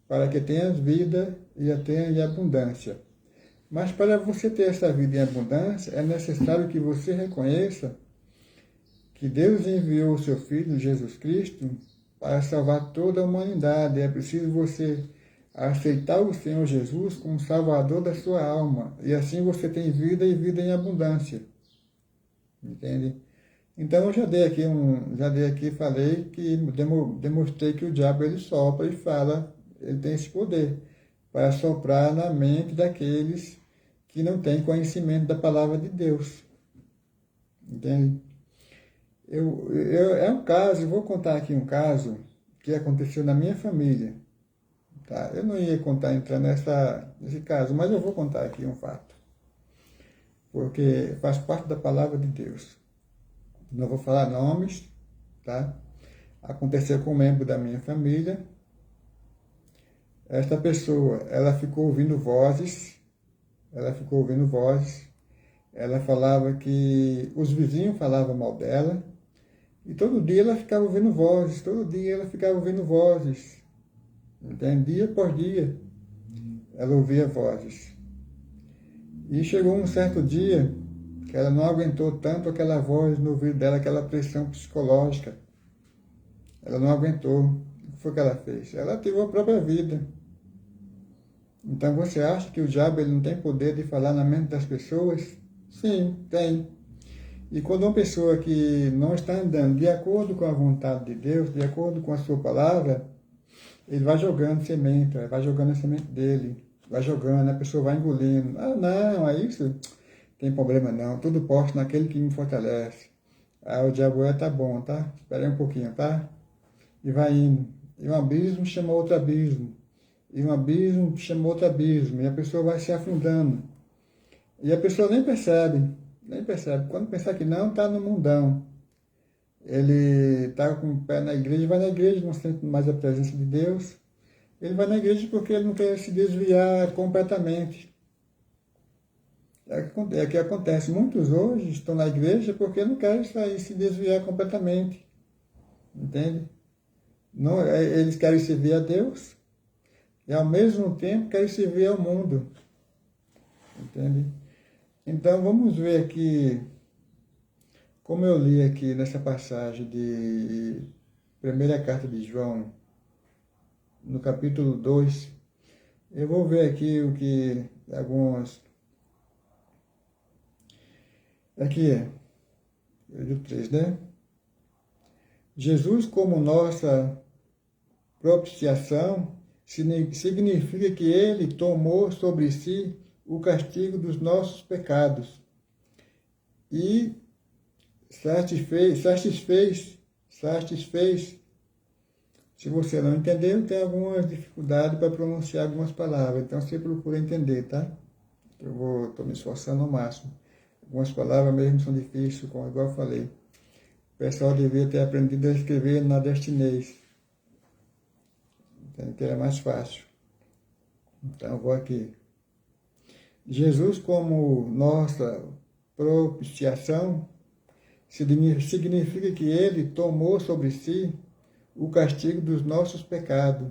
para que tenhas vida e a tenha em abundância. Mas para você ter essa vida em abundância, é necessário que você reconheça que Deus enviou o seu Filho, Jesus Cristo, para salvar toda a humanidade. É preciso você aceitar o Senhor Jesus como Salvador da sua alma. E assim você tem vida e vida em abundância. Entende? Então eu já dei aqui, falei que demonstrei que o diabo ele sopra e fala, ele tem esse poder para soprar na mente daqueles que não têm conhecimento da palavra de Deus. Entende? É um caso, eu vou contar aqui um caso que aconteceu na minha família. Tá? Eu não ia entrar nesse caso, mas eu vou contar aqui um fato. Porque faz parte da palavra de Deus. Não vou falar nomes, tá? Aconteceu com um membro da minha família. Esta pessoa, ela ficou ouvindo vozes. Ela falava que os vizinhos falavam mal dela. E todo dia ela ficava ouvindo vozes. Entende? Dia por dia, ela ouvia vozes. E chegou um certo dia que ela não aguentou tanto aquela voz no ouvido dela, aquela pressão psicológica. Ela não aguentou. O que foi que ela fez? Ela tirou a própria vida. Então você acha que o diabo ele não tem poder de falar na mente das pessoas? Sim, tem. E quando uma pessoa que não está andando de acordo com a vontade de Deus, de acordo com a sua palavra, ele vai jogando semente, vai jogando a semente dele, vai jogando, a pessoa vai engolindo. Ah, não, é isso? Tem problema não, tudo posso naquele que me fortalece. Ah, o diabo tá bom, tá? Espera aí um pouquinho, tá? E vai indo. E um abismo chama outro abismo. E um abismo chama outro abismo. E a pessoa vai se afundando. E a pessoa nem percebe. Nem percebe. Quando pensar que não, está no mundão. Ele está com o pé na igreja, vai na igreja, não sente mais a presença de Deus. Ele vai na igreja porque ele não quer se desviar completamente. É o que acontece. Muitos hoje estão na igreja porque não querem sair, se desviar completamente. Entende? Não, eles querem servir a Deus e ao mesmo tempo querem servir ao mundo. Entende? Então vamos ver aqui, como eu li aqui nessa passagem de primeira carta de João, no capítulo 2, eu vou ver aqui o que alguns... Aqui é, o 3, né? Jesus como nossa propiciação significa que ele tomou sobre si o castigo dos nossos pecados e satisfez. Se você não entendeu, tem alguma dificuldade para pronunciar algumas palavras, então você procura entender, tá? Estou me esforçando ao máximo. Algumas palavras mesmo são difíceis, como igual eu falei. O pessoal devia ter aprendido a escrever na destinês, que era mais fácil. Então, eu vou aqui. Jesus como nossa propiciação significa que ele tomou sobre si o castigo dos nossos pecados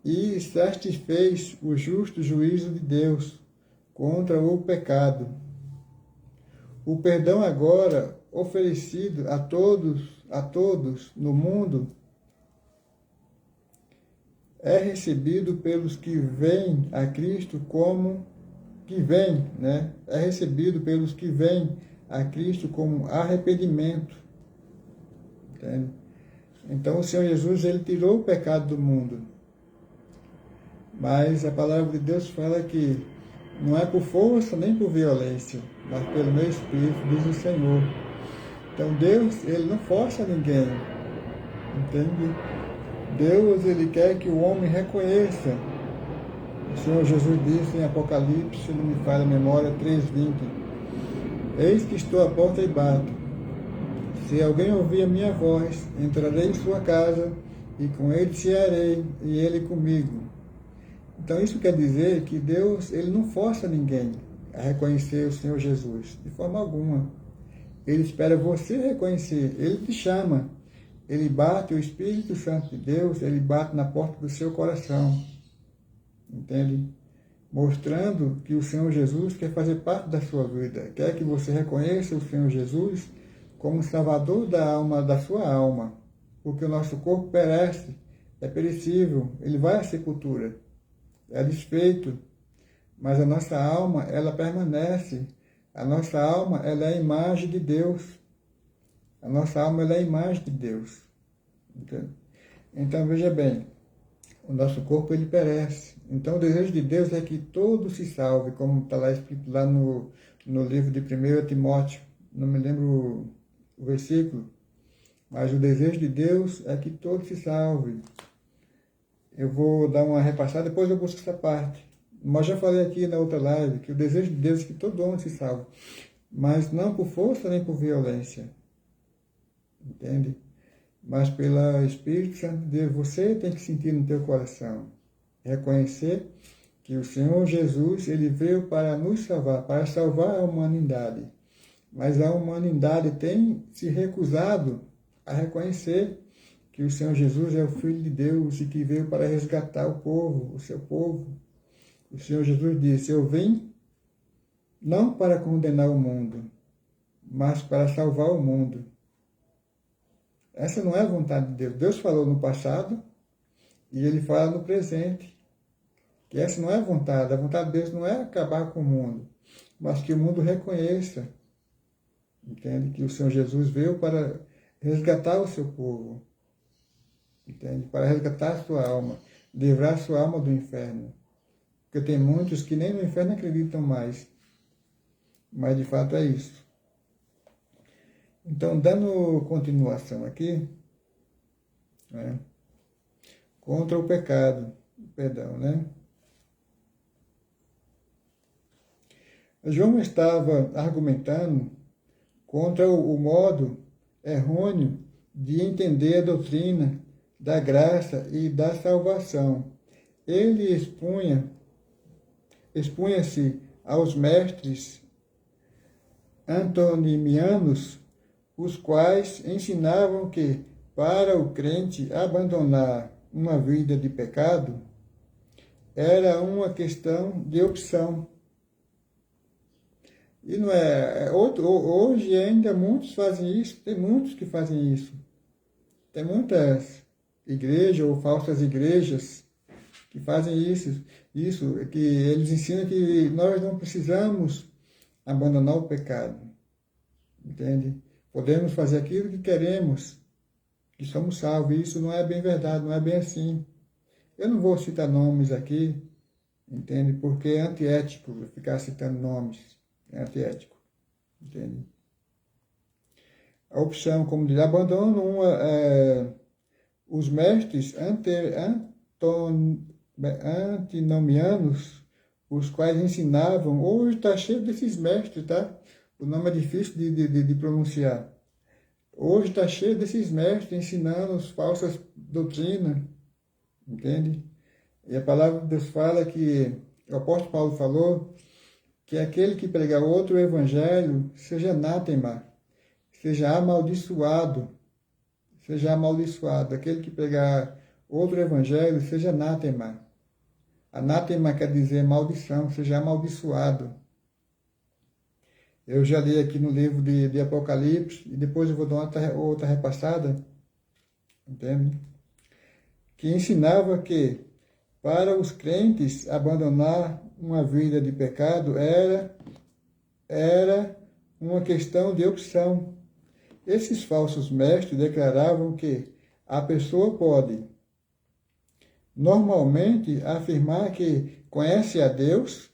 e satisfez o justo juízo de Deus contra o pecado. O perdão agora oferecido a todos no mundo é recebido pelos que vêm a Cristo é recebido pelos que vêm a Cristo como arrependimento. Entende? Então o Senhor Jesus, ele tirou o pecado do mundo. Mas a palavra de Deus fala que não é por força nem por violência, mas pelo meu Espírito, diz o Senhor. Então Deus, ele não força ninguém. Entende? Deus, ele quer que o homem reconheça. O Senhor Jesus disse em Apocalipse, se não me falha a memória, 3:20: Eis que estou à porta e bato. Se alguém ouvir a minha voz, entrarei em sua casa, e com ele cearei, e ele comigo. Então isso quer dizer que Deus, ele não força ninguém a reconhecer o Senhor Jesus, de forma alguma. Ele espera você reconhecer, ele te chama. Ele bate, o Espírito Santo de Deus, ele bate na porta do seu coração. Entende? Mostrando que o Senhor Jesus quer fazer parte da sua vida. Quer que você reconheça o Senhor Jesus como Salvador da sua alma. Porque o nosso corpo perece, é perecível, ele vai à sepultura, é desfeito. Mas a nossa alma, ela permanece. A nossa alma, ela é a imagem de Deus. A nossa alma, ela é a imagem de Deus. Entende? Então, veja bem, o nosso corpo, ele perece. Então, o desejo de Deus é que todos se salvem, como está lá escrito lá no livro de 1 Timóteo, não me lembro o versículo, mas o desejo de Deus é que todos se salvem. Eu vou dar uma repassada, depois eu busco essa parte. Mas já falei aqui na outra live que o desejo de Deus é que todo homem se salve, mas não por força nem por violência. Entende? Mas pelo Espírito Santo de Deus, você tem que sentir no teu coração, reconhecer que o Senhor Jesus, ele veio para nos salvar, para salvar a humanidade. Mas a humanidade tem se recusado a reconhecer que o Senhor Jesus é o Filho de Deus e que veio para resgatar o povo, o seu povo. O Senhor Jesus disse: eu vim não para condenar o mundo, mas para salvar o mundo. Essa não é a vontade de Deus. Deus falou no passado e Ele fala no presente. Que essa não é a vontade. A vontade de Deus não é acabar com o mundo, mas que o mundo reconheça, entende? Que o Senhor Jesus veio para resgatar o seu povo, entende? Para resgatar a sua alma, livrar a sua alma do inferno. Porque tem muitos que nem no inferno acreditam mais. Mas de fato é isso. Então, dando continuação aqui, né? Contra o pecado, perdão, né? João estava argumentando contra o modo errôneo de entender a doutrina da graça e da salvação. Ele expunha-se aos mestres antonimianos, os quais ensinavam que, para o crente abandonar uma vida de pecado, era uma questão de opção. E não é. Hoje ainda muitos fazem isso, tem muitos que fazem isso. Tem muitas igrejas ou falsas igrejas que fazem isso, que eles ensinam que nós não precisamos abandonar o pecado. Entende? Podemos fazer aquilo que queremos, que somos salvos. Isso não é bem verdade, não é bem assim. Eu não vou citar nomes aqui, entende? Porque é antiético ficar citando nomes. É antiético, entende? A opção, como diz, abandonam os mestres antinomianos, os quais ensinavam. Hoje está cheio desses mestres, tá? O nome é difícil de pronunciar. Hoje está cheio desses mestres ensinando falsas doutrinas, entende? E a palavra de Deus fala que, o apóstolo Paulo falou, que aquele que pregar outro evangelho seja anátema, seja amaldiçoado, aquele que pregar outro evangelho seja anátema. Anátema quer dizer maldição, seja amaldiçoado. Eu já li aqui no livro de Apocalipse, e depois eu vou dar outra repassada, entende? Que ensinava que, para os crentes, abandonar uma vida de pecado era uma questão de opção. Esses falsos mestres declaravam que a pessoa pode, normalmente, afirmar que conhece a Deus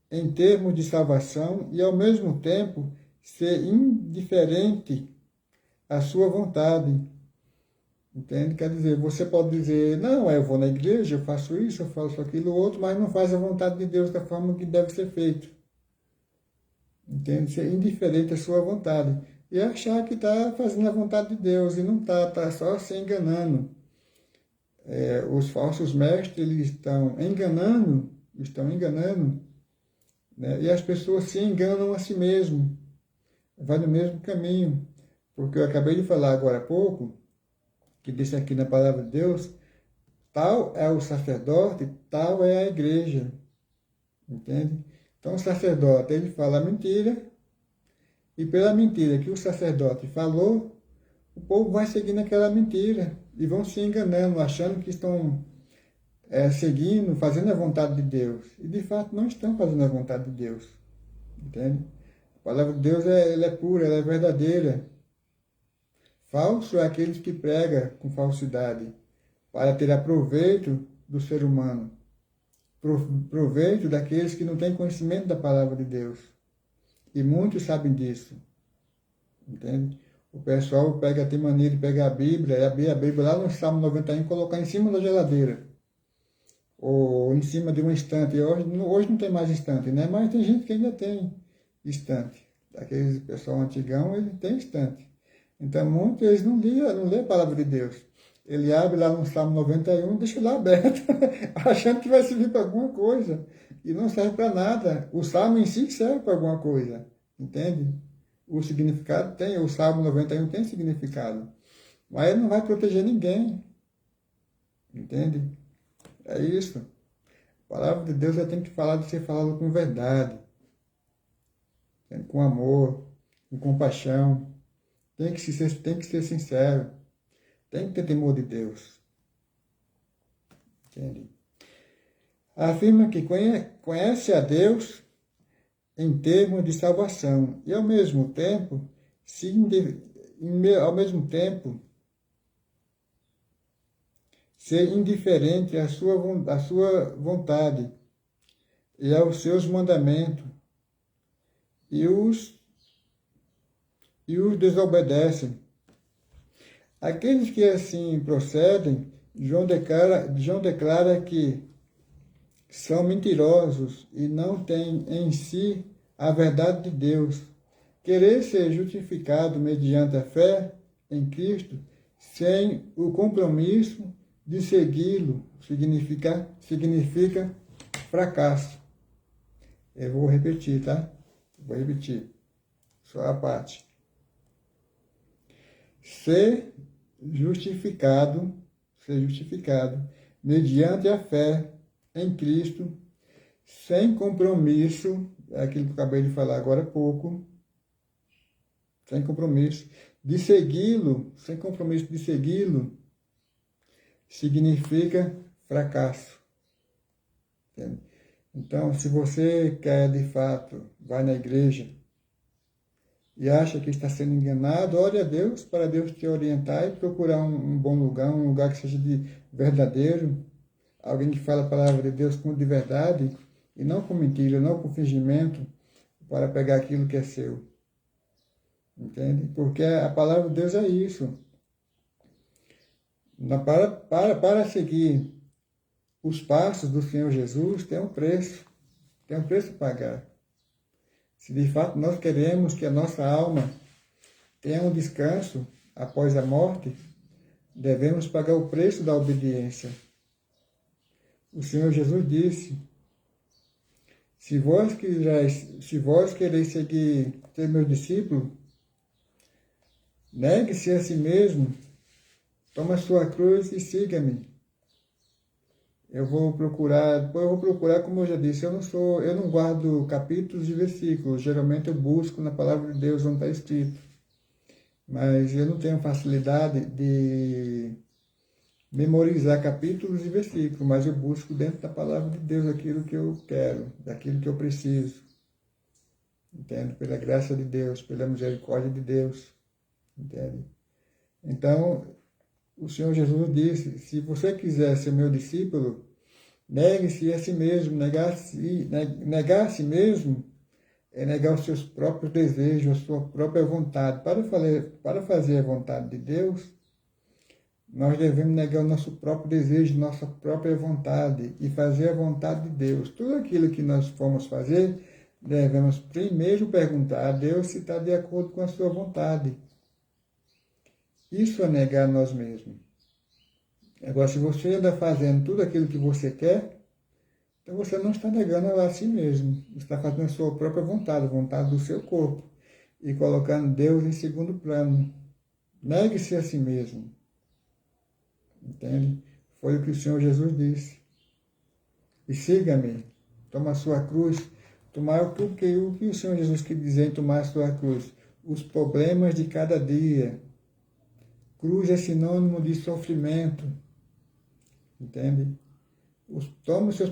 em termos de salvação e, ao mesmo tempo, ser indiferente à sua vontade. Entende? Quer dizer, você pode dizer, não, eu vou na igreja, eu faço isso, eu faço aquilo, outro, mas não faz a vontade de Deus da forma que deve ser feito. Entende? Ser indiferente à sua vontade. E achar que está fazendo a vontade de Deus, e não está só se enganando. Os falsos mestres, eles estão enganando, né? E as pessoas se enganam a si mesmo, vai no mesmo caminho. Porque eu acabei de falar agora há pouco, que disse aqui na palavra de Deus, tal é o sacerdote, tal é a igreja. Entende? Então o sacerdote, ele fala a mentira, e pela mentira que o sacerdote falou, o povo vai seguindo aquela mentira, e vão se enganando, achando que estão seguindo, fazendo a vontade de Deus. E de fato não estão fazendo a vontade de Deus. Entende? A palavra de Deus ela é pura, ela é verdadeira. Falso é aqueles que pregam com falsidade, para ter proveito do ser humano, proveito daqueles que não têm conhecimento da palavra de Deus. E muitos sabem disso. Entende? O pessoal tem mania de pegar a Bíblia, e abrir a Bíblia lá no Salmo 91 e colocar em cima da geladeira, ou em cima de uma estante. Hoje não tem mais estante, né? Mas tem gente que ainda tem estante. Aqueles pessoal antigão, ele tem estante. Então, muitos eles não lê a palavra de Deus. Ele abre lá no Salmo 91 e deixa lá aberto, achando que vai servir para alguma coisa. E não serve para nada. O Salmo em si serve para alguma coisa. Entende? O significado tem, o Salmo 91 tem significado. Mas ele não vai proteger ninguém. Entende? É isso. A palavra de Deus tem que ser falada com verdade. com amor, com compaixão. Tem que ser sincero. Tem que ter temor de Deus. Entende? Afirma que conhece a Deus em termos de salvação e, ao mesmo tempo, ser indiferente à sua vontade e aos seus mandamentos e os desobedecem. Aqueles que assim procedem, João declara que são mentirosos e não têm em si a verdade de Deus. Querer ser justificado mediante a fé em Cristo, sem o compromisso de segui-lo, significa fracasso. Eu vou repetir, tá? Vou repetir. Só a parte. Ser justificado mediante a fé em Cristo, sem compromisso, é aquilo que eu acabei de falar agora há pouco, sem compromisso de segui-lo, significa fracasso. Entende? Então, se você quer de fato, vai na igreja e acha que está sendo enganado, ore a Deus para Deus te orientar e procurar um bom lugar, um lugar que seja de verdadeiro, alguém que fala a palavra de Deus de verdade e não com mentira, não com fingimento, para pegar aquilo que é seu. Entende? Porque a palavra de Deus é isso. Para seguir os passos do Senhor Jesus, tem um preço a pagar. Se de fato nós queremos que a nossa alma tenha um descanso após a morte, devemos pagar o preço da obediência. O Senhor Jesus disse: se vós quereis ser meus discípulos, negue-se a si mesmo, toma sua cruz e siga-me. Eu vou procurar, como eu já disse, eu não guardo capítulos e versículos. Geralmente eu busco na palavra de Deus onde está escrito. Mas eu não tenho facilidade de memorizar capítulos e versículos, mas eu busco dentro da palavra de Deus aquilo que eu quero, daquilo que eu preciso. Entende? Pela graça de Deus, pela misericórdia de Deus. Entende? Então, o Senhor Jesus disse: se você quiser ser meu discípulo, negue-se a si mesmo. Negar a si mesmo é negar os seus próprios desejos, a sua própria vontade. Para fazer a vontade de Deus, nós devemos negar o nosso próprio desejo, nossa própria vontade e fazer a vontade de Deus. Tudo aquilo que nós formos fazer, devemos primeiro perguntar a Deus se está de acordo com a sua vontade. Isso é negar a nós mesmos. Agora, se você anda fazendo tudo aquilo que você quer, então você não está negando a si mesmo. Você está fazendo a sua própria vontade, a vontade do seu corpo, e colocando Deus em segundo plano. Negue-se a si mesmo. Entende? Foi o que o Senhor Jesus disse. E siga-me. Toma a sua cruz. O que o Senhor Jesus quis dizer em tomar a sua cruz? Os problemas de cada dia. Cruz é sinônimo de sofrimento. Entende?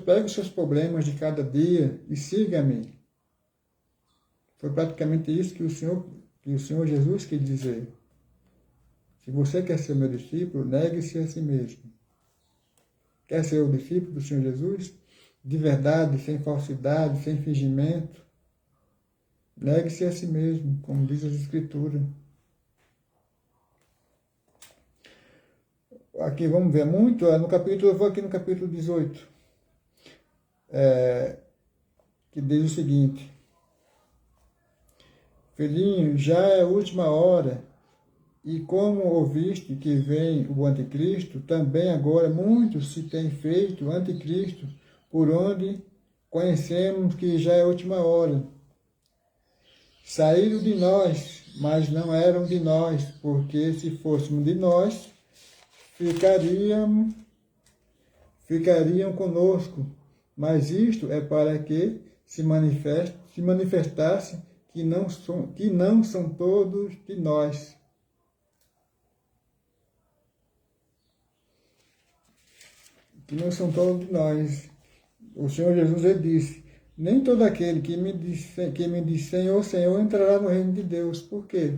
Pegue os seus problemas de cada dia e siga-me. Foi praticamente isso que o Senhor Jesus quis dizer. Se você quer ser meu discípulo, negue-se a si mesmo. Quer ser o discípulo do Senhor Jesus? De verdade, sem falsidade, sem fingimento. Negue-se a si mesmo, como diz as Escrituras. Aqui vamos ver muito, eu vou aqui no capítulo 18, que diz o seguinte: filhinho, já é a última hora, e como ouviste que vem o anticristo, também agora muitos se têm feito anticristo, por onde conhecemos que já é a última hora. Saíram de nós, mas não eram de nós, porque se fôssemos de nós, ficariam conosco, mas isto é para que se manifestasse que não são todos de nós. Que não são todos de nós. O Senhor Jesus, ele disse, nem todo aquele que me diz Senhor, Senhor, entrará no reino de Deus. Por quê?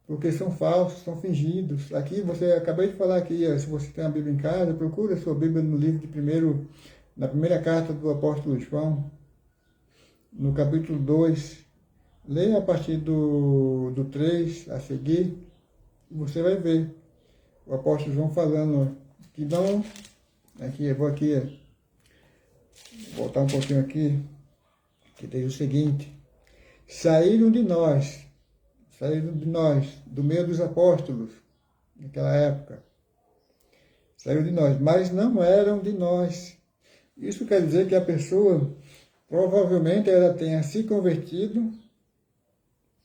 Porque são falsos, são fingidos. Aqui, acabei de falar aqui, se você tem a Bíblia em casa, procure a sua Bíblia no livro na primeira carta do apóstolo João, no capítulo 2, leia a partir do 3 a seguir, e você vai ver o apóstolo João falando que não, aqui, eu vou aqui, voltar um pouquinho aqui, que diz o seguinte, saíram de nós, do meio dos apóstolos, naquela época, saíram de nós, mas não eram de nós. Isso quer dizer que a pessoa, provavelmente, ela tenha se convertido,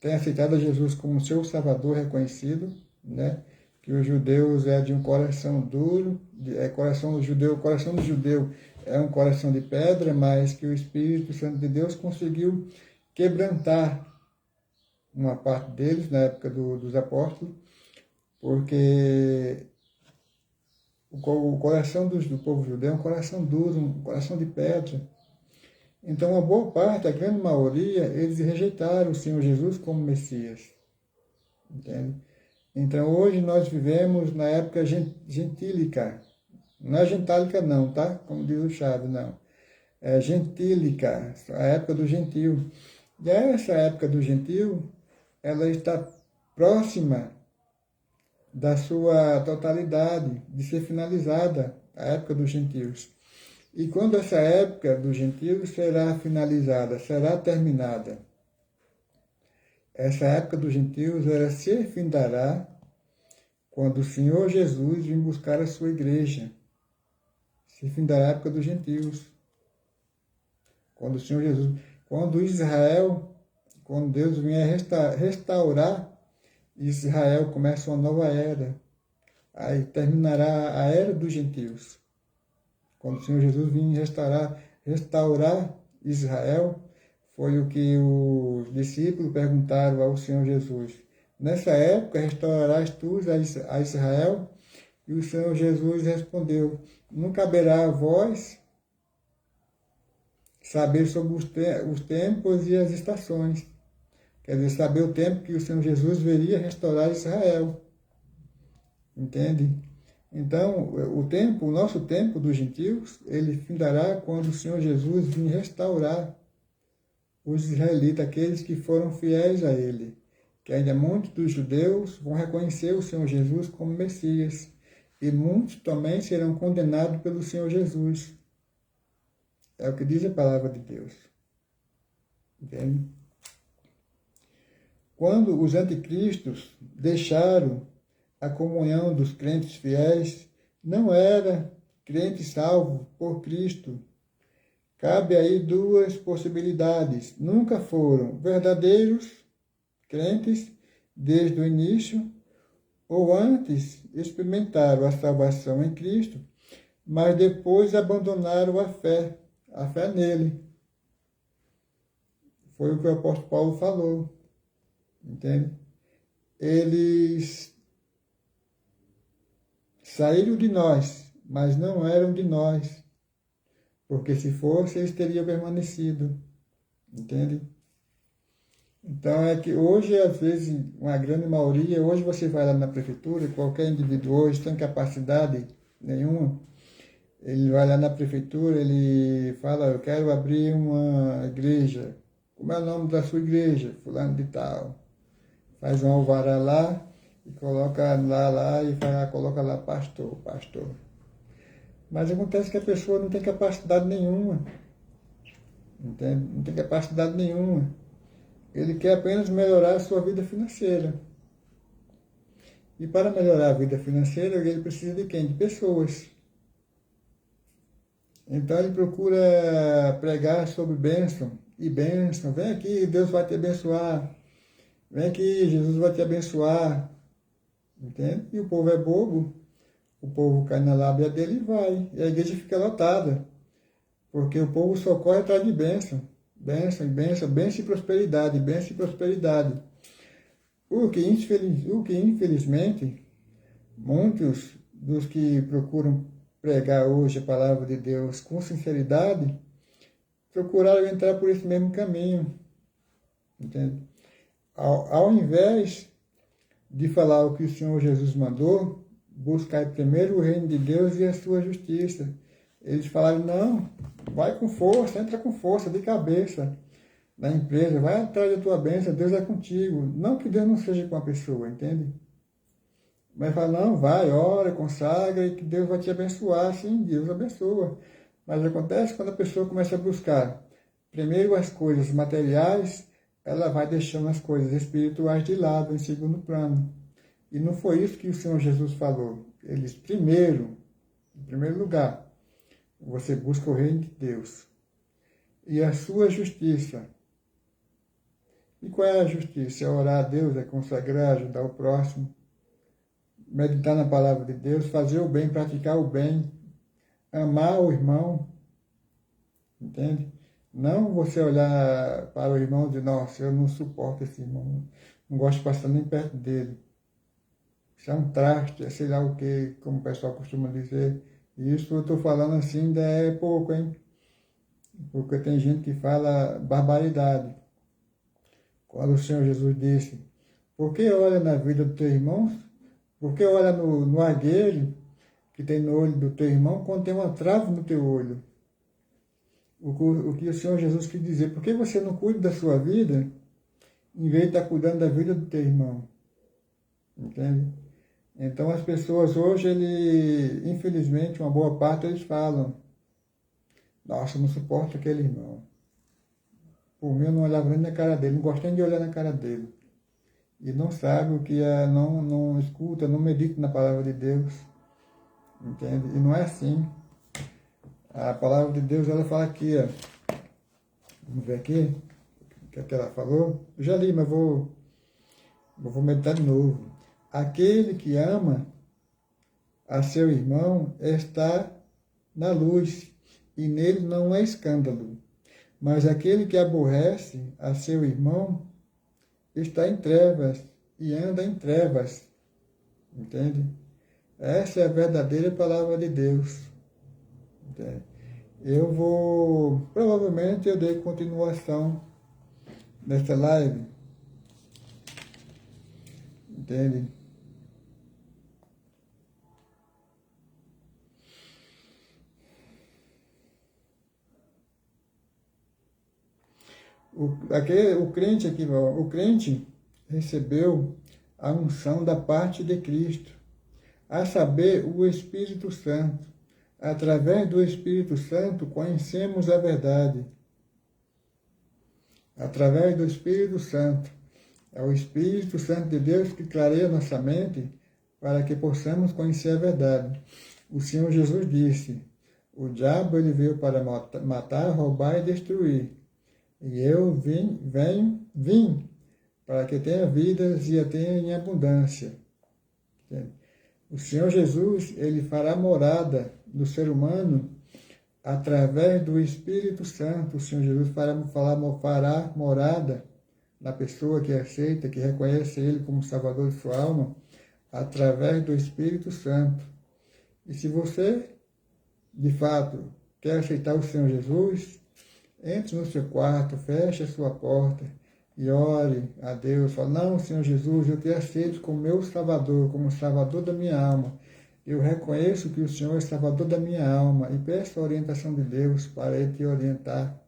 tenha aceitado a Jesus como seu Salvador reconhecido, né? Que os judeus é de um coração duro, coração do judeu é um coração de pedra, mas que o Espírito Santo de Deus conseguiu quebrantar uma parte deles na época dos apóstolos, porque o coração do povo judeu é um coração duro, um coração de pedra. Então, a boa parte, a grande maioria, eles rejeitaram o Senhor Jesus como Messias. Entende? Então, hoje nós vivemos na época gentílica. Não é gentálica não, tá? Como diz o Chaves, não. É gentílica, a época do gentil. E essa época do gentil, ela está próxima da sua totalidade, de ser finalizada, a época dos gentios. E quando essa época dos gentios será finalizada, será terminada? Essa época dos gentios, ela se findará quando o Senhor Jesus vir buscar a sua igreja. Se findará a época dos gentios. Quando o Senhor Jesus, quando Israel, quando Deus vier restaurar Israel, começa uma nova era. Aí terminará a era dos gentios. Quando o Senhor Jesus vinha restaurar Israel, foi o que os discípulos perguntaram ao Senhor Jesus. Nessa época, restaurarás tu a Israel? E o Senhor Jesus respondeu, não caberá a vós saber sobre os tempos e as estações. Quer dizer, saber o tempo que o Senhor Jesus veria restaurar Israel. Entende? Então, o nosso tempo dos gentios, ele findará quando o Senhor Jesus vir restaurar os israelitas, aqueles que foram fiéis a ele. Que ainda muitos dos judeus vão reconhecer o Senhor Jesus como Messias. E muitos também serão condenados pelo Senhor Jesus. É o que diz a palavra de Deus. Entende? Quando os anticristos deixaram a comunhão dos crentes fiéis, não era crente salvo por Cristo. Cabe aí duas possibilidades. Nunca foram verdadeiros crentes desde o início, ou antes experimentaram a salvação em Cristo, mas depois abandonaram a fé nele. Foi o que o apóstolo Paulo falou. Entende? Eles saíram de nós, mas não eram de nós. Porque se fosse, eles teriam permanecido. Entende? Então é que hoje, às vezes, uma grande maioria, hoje você vai lá na prefeitura, qualquer indivíduo hoje sem capacidade nenhuma, ele vai lá na prefeitura, ele fala, eu quero abrir uma igreja. Como é o nome da sua igreja? Fulano de tal. Faz um alvará lá e coloca lá e coloca lá pastor. Mas acontece que a pessoa não tem capacidade nenhuma. Entende? Não tem capacidade nenhuma. Ele quer apenas melhorar a sua vida financeira. E para melhorar a vida financeira, ele precisa de quem? De pessoas. Então ele procura pregar sobre bênção. E bênção, vem aqui, Deus vai te abençoar. Vem aqui, Jesus vai te abençoar. Entende? E o povo é bobo. O povo cai na lábia dele e vai. E a igreja fica lotada. Porque o povo só corre atrás de bênção. Bênção e bênção, bênção e prosperidade, bênção e prosperidade. O que infelizmente, muitos dos que procuram pregar hoje a palavra de Deus com sinceridade, procuraram entrar por esse mesmo caminho. Entende? Ao invés de falar o que o Senhor Jesus mandou, buscar primeiro o reino de Deus e a sua justiça. Eles falaram, não, vai com força, entra com força, de cabeça na empresa, vai atrás da tua bênção, Deus é contigo. Não que Deus não seja com a pessoa, entende? Mas fala, não, vai, ora, consagra e que Deus vai te abençoar. Sim, Deus abençoa. Mas acontece quando a pessoa começa a buscar primeiro as coisas materiais, ela vai deixando as coisas espirituais de lado, em segundo plano. E não foi isso que o Senhor Jesus falou. Eles primeiro, em primeiro lugar, você busca o reino de Deus e a sua justiça. E qual é a justiça? É orar a Deus, é consagrar, ajudar o próximo, meditar na palavra de Deus, fazer o bem, praticar o bem, amar o irmão, entende? Não você olhar para o irmão e dizer, nossa, eu não suporto esse irmão, não gosto de passar nem perto dele. Isso é um traste, é sei lá o que, como o pessoal costuma dizer. E isso eu estou falando assim ainda é pouco, hein? Porque tem gente que fala barbaridade. Quando o Senhor Jesus disse, por que olha na vida do teu irmão? Por que olha no argueiro que tem no olho do teu irmão quando tem uma trave no teu olho? O que o Senhor Jesus quis dizer, por que você não cuida da sua vida em vez de estar cuidando da vida do teu irmão? Entende? Então as pessoas hoje, infelizmente, uma boa parte eles falam, nossa, eu não suporto aquele irmão. Por mim eu não olhava nem na cara dele, não gosto nem de olhar na cara dele. E não sabe o que é, não escuta, não medita na palavra de Deus. Entende? E não é assim. A palavra de Deus, ela fala aqui, ó. Vamos ver aqui o que ela falou. Eu já li, mas vou meditar de novo. Aquele que ama a seu irmão está na luz, e nele não é escândalo. Mas aquele que aborrece a seu irmão está em trevas e anda em trevas. Entende? Essa é a verdadeira palavra de Deus. Entende? Provavelmente eu dei continuação nessa live. Entende? O crente recebeu a unção da parte de Cristo, a saber, o Espírito Santo. Através do Espírito Santo conhecemos a verdade. Através do Espírito Santo. É o Espírito Santo de Deus que clareia nossa mente para que possamos conhecer a verdade. O Senhor Jesus disse, o diabo ele veio para matar, roubar e destruir. E eu vim para que tenha vidas e a tenha em abundância. O Senhor Jesus, ele fará morada no ser humano através do Espírito Santo. O Senhor Jesus fará morada na pessoa que aceita, que reconhece Ele como Salvador de sua alma, através do Espírito Santo. E se você, de fato, quer aceitar o Senhor Jesus, entre no seu quarto, feche a sua porta e ore a Deus. Fala, não, Senhor Jesus, eu te aceito como meu Salvador, como Salvador da minha alma. Eu reconheço que o Senhor é Salvador da minha alma e peço a orientação de Deus para Ele te orientar,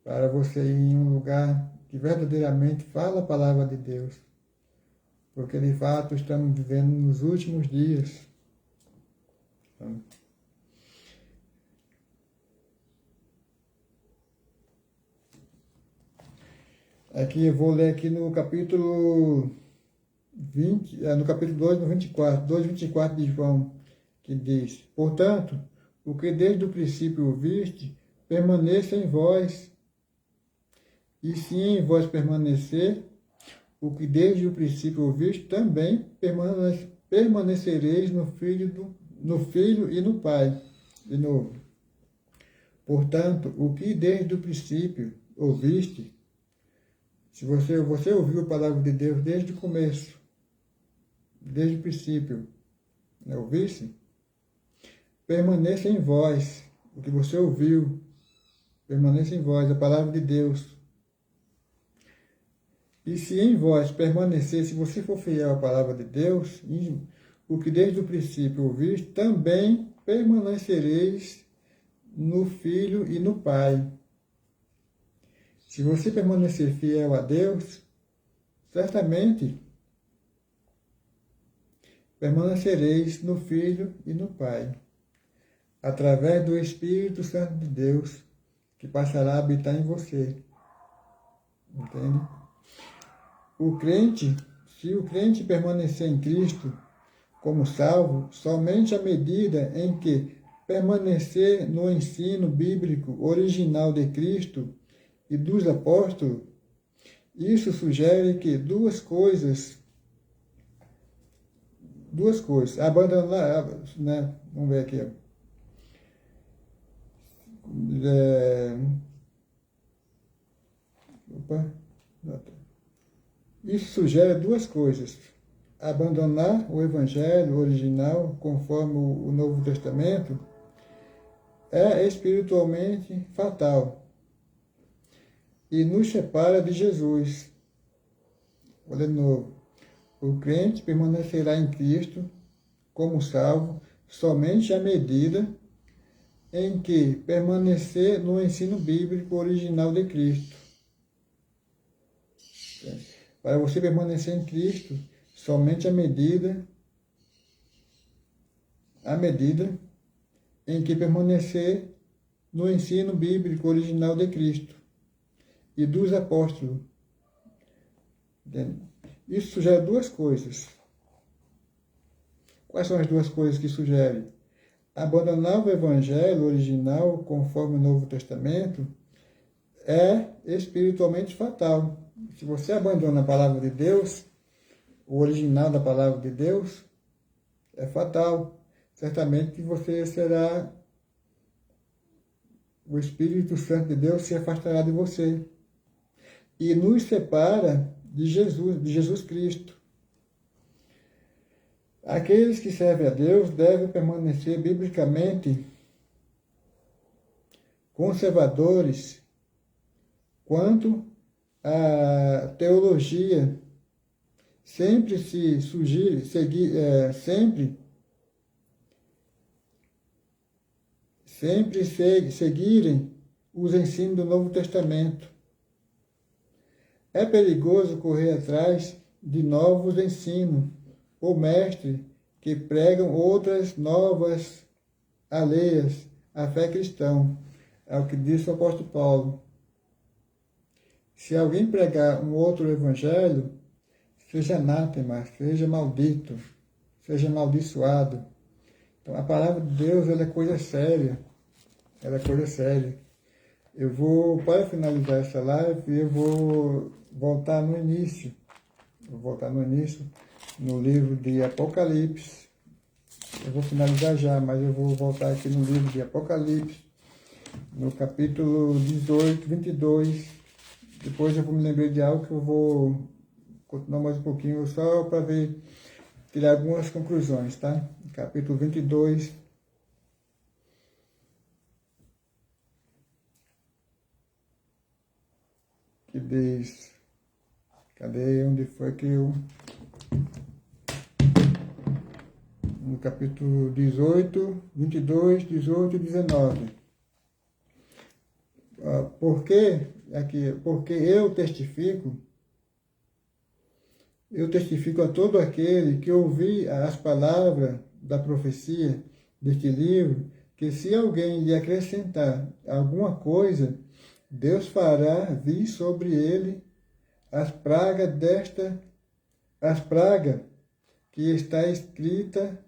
para você ir em um lugar que verdadeiramente fala a palavra de Deus. Porque, de fato, estamos vivendo nos últimos dias. Aqui eu vou ler aqui no capítulo 20, no capítulo 2, no 24, 2:24 de João, que diz, portanto, o que desde o princípio ouviste, permaneça em vós, e se em vós permanecer, o que desde o princípio ouviste, também permanecereis no Filho e no Pai. De novo. Portanto, o que desde o princípio ouviste, se você ouviu a palavra de Deus desde o começo, desde o princípio, né, ouviste, permaneça em vós, o que você ouviu, permaneça em vós, a palavra de Deus. E se em vós permanecer, se você for fiel à palavra de Deus, o que desde o princípio ouviste, também permanecereis no Filho e no Pai. Se você permanecer fiel a Deus, certamente permanecereis no Filho e no Pai, através do Espírito Santo de Deus, que passará a habitar em você. Entende? Se o crente permanecer em Cristo como salvo, somente à medida em que permanecer no ensino bíblico original de Cristo e dos apóstolos, isso sugere que duas coisas, abandonar, né? Vamos ver aqui. Isso sugere duas coisas: abandonar o Evangelho original, conforme o Novo Testamento, é espiritualmente fatal e nos separa de Jesus. Olha de novo. O crente permanecerá em Cristo como salvo somente à medida em que permanecer no ensino bíblico original de Cristo. Para você permanecer em Cristo, somente à medida em que permanecer no ensino bíblico original de Cristo e dos apóstolos. Entende? Isso sugere duas coisas. Quais são as duas coisas que sugere? Abandonar o Evangelho original, conforme o Novo Testamento, é espiritualmente fatal. Se você abandona a palavra de Deus, o original da palavra de Deus, é fatal. Certamente você será, o Espírito Santo de Deus se afastará de você e nos separa de Jesus Cristo. Aqueles que servem a Deus devem permanecer biblicamente conservadores quanto à teologia, sempre seguirem os ensinos do Novo Testamento. É perigoso correr atrás de novos ensinos, ou mestres que pregam outras novas alheias à fé cristã. É o que disse o apóstolo Paulo. Se alguém pregar um outro evangelho, seja anátema, seja maldito, seja amaldiçoado. Então, a palavra de Deus, ela é coisa séria. Ela é coisa séria. Eu vou, para finalizar essa live, eu vou voltar no início. No livro de Apocalipse. Eu vou finalizar já, mas eu vou voltar aqui no livro de Apocalipse, no capítulo 18, 22. Depois eu vou me lembrar de algo que eu vou continuar mais um pouquinho, só para ver, tirar algumas conclusões, tá? Capítulo 22. Que diz... Cadê? Onde foi que eu... No capítulo 18, 22, 18 e 19. Porque eu testifico a todo aquele que ouvir as palavras da profecia deste livro, que se alguém lhe acrescentar alguma coisa, Deus fará vir sobre ele as pragas que está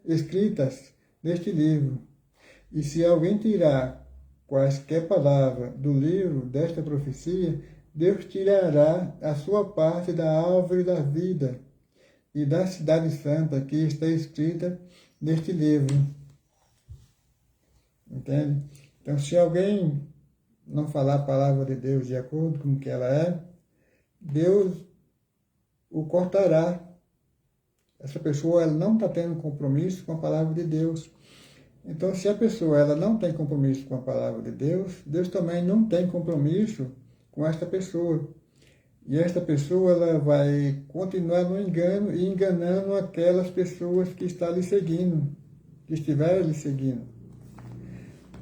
escritas neste livro. E se alguém tirar quaisquer palavras do livro desta profecia, Deus tirará a sua parte da árvore da vida e da cidade santa que está escrita neste livro. Entende? Então, se alguém não falar a palavra de Deus de acordo com o que ela é, Deus o cortará. Essa pessoa ela não está tendo compromisso com a palavra de Deus. Então, se a pessoa ela não tem compromisso com a palavra de Deus, Deus também não tem compromisso com esta pessoa. E esta pessoa ela vai continuar no engano e enganando aquelas pessoas que estão lhe seguindo, que estiverem lhe seguindo.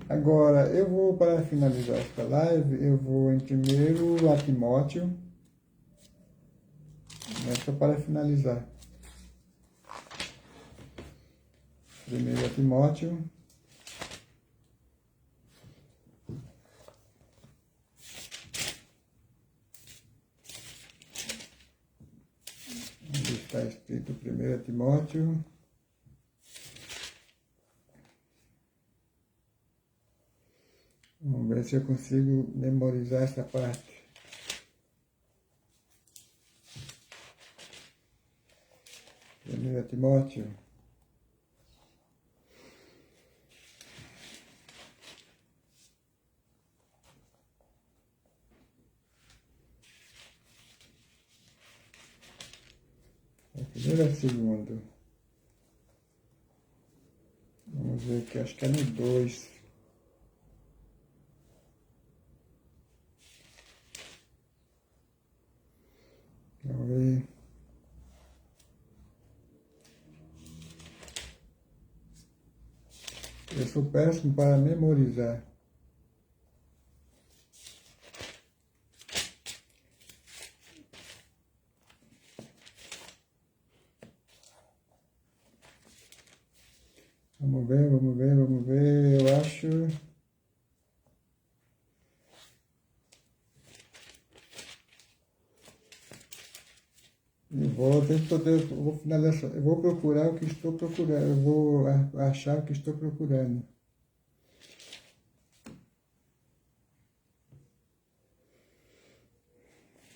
Agora, eu vou, para finalizar esta live, eu vou em primeiro a Timóteo, só para finalizar. Primeiro a Timóteo. Onde está escrito 1 Timóteo. Vamos ver se eu consigo memorizar essa parte. Primeiro Timóteo. Primeiro ou segundo? Vamos ver aqui, acho que é no 2. Vamos ver. Eu sou péssimo para memorizar. Vamos ver. Eu acho. Vou finalizar. Eu vou procurar o que estou procurando. Eu vou achar o que estou procurando.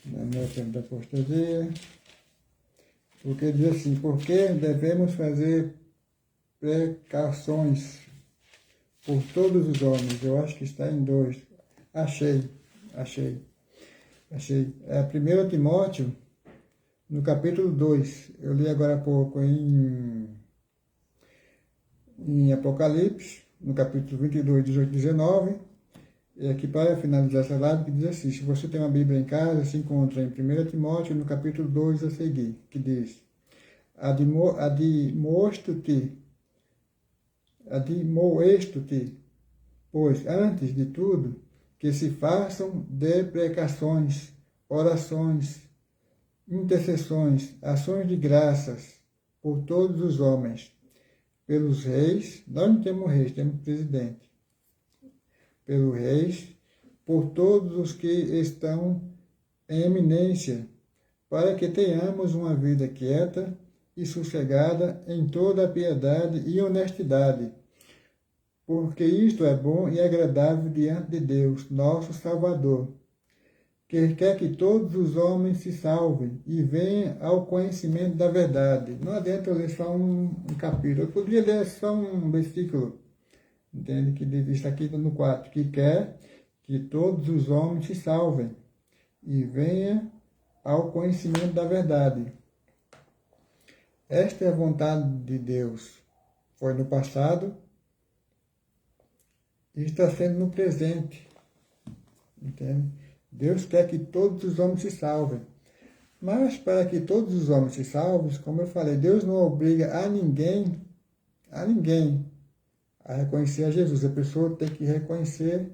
Na nota da apostasia. Porque diz assim: porque devemos fazer precauções por todos os homens. Eu acho que está em 2. Achei. É 1 Timóteo, no capítulo 2. Eu li agora há pouco em Apocalipse, no capítulo 22, 18 e 19. E aqui para finalizar essa live, que diz assim: se você tem uma Bíblia em casa, se encontra em 1 Timóteo, no capítulo 2 a seguir, que diz: admoesto-te, pois antes de tudo, que se façam deprecações, orações, intercessões, ações de graças por todos os homens, pelos reis, nós não temos reis, temos presidente, pelos reis, por todos os que estão em eminência, para que tenhamos uma vida quieta e sossegada em toda a piedade e honestidade, porque isto é bom e agradável diante de Deus, nosso Salvador, que quer que todos os homens se salvem e venham ao conhecimento da verdade. Não adianta eu ler só um capítulo, eu poderia ler só um versículo, entende? Que está aqui no 4, que quer que todos os homens se salvem e venham ao conhecimento da verdade. Esta é a vontade de Deus. Foi no passado e está sendo no presente. Entende? Deus quer que todos os homens se salvem. Mas para que todos os homens se salvem, como eu falei, Deus não obriga a ninguém a reconhecer a Jesus. A pessoa tem que reconhecer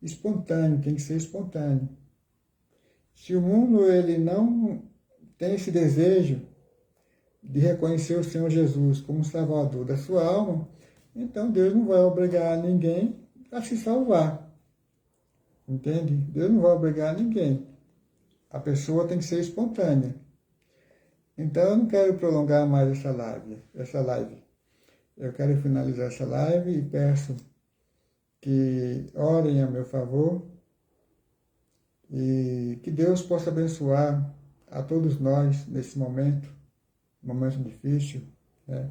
espontâneo, tem que ser espontâneo. Se o mundo ele não tem esse desejo de reconhecer o Senhor Jesus como Salvador da sua alma, então Deus não vai obrigar ninguém a se salvar. Entende? Deus não vai obrigar ninguém. A pessoa tem que ser espontânea. Então eu não quero prolongar mais essa live. Eu quero finalizar essa live e peço que orem a meu favor e que Deus possa abençoar a todos nós nesse momento difícil, né?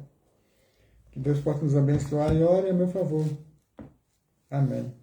Que Deus possa nos abençoar e orem a meu favor. Amém.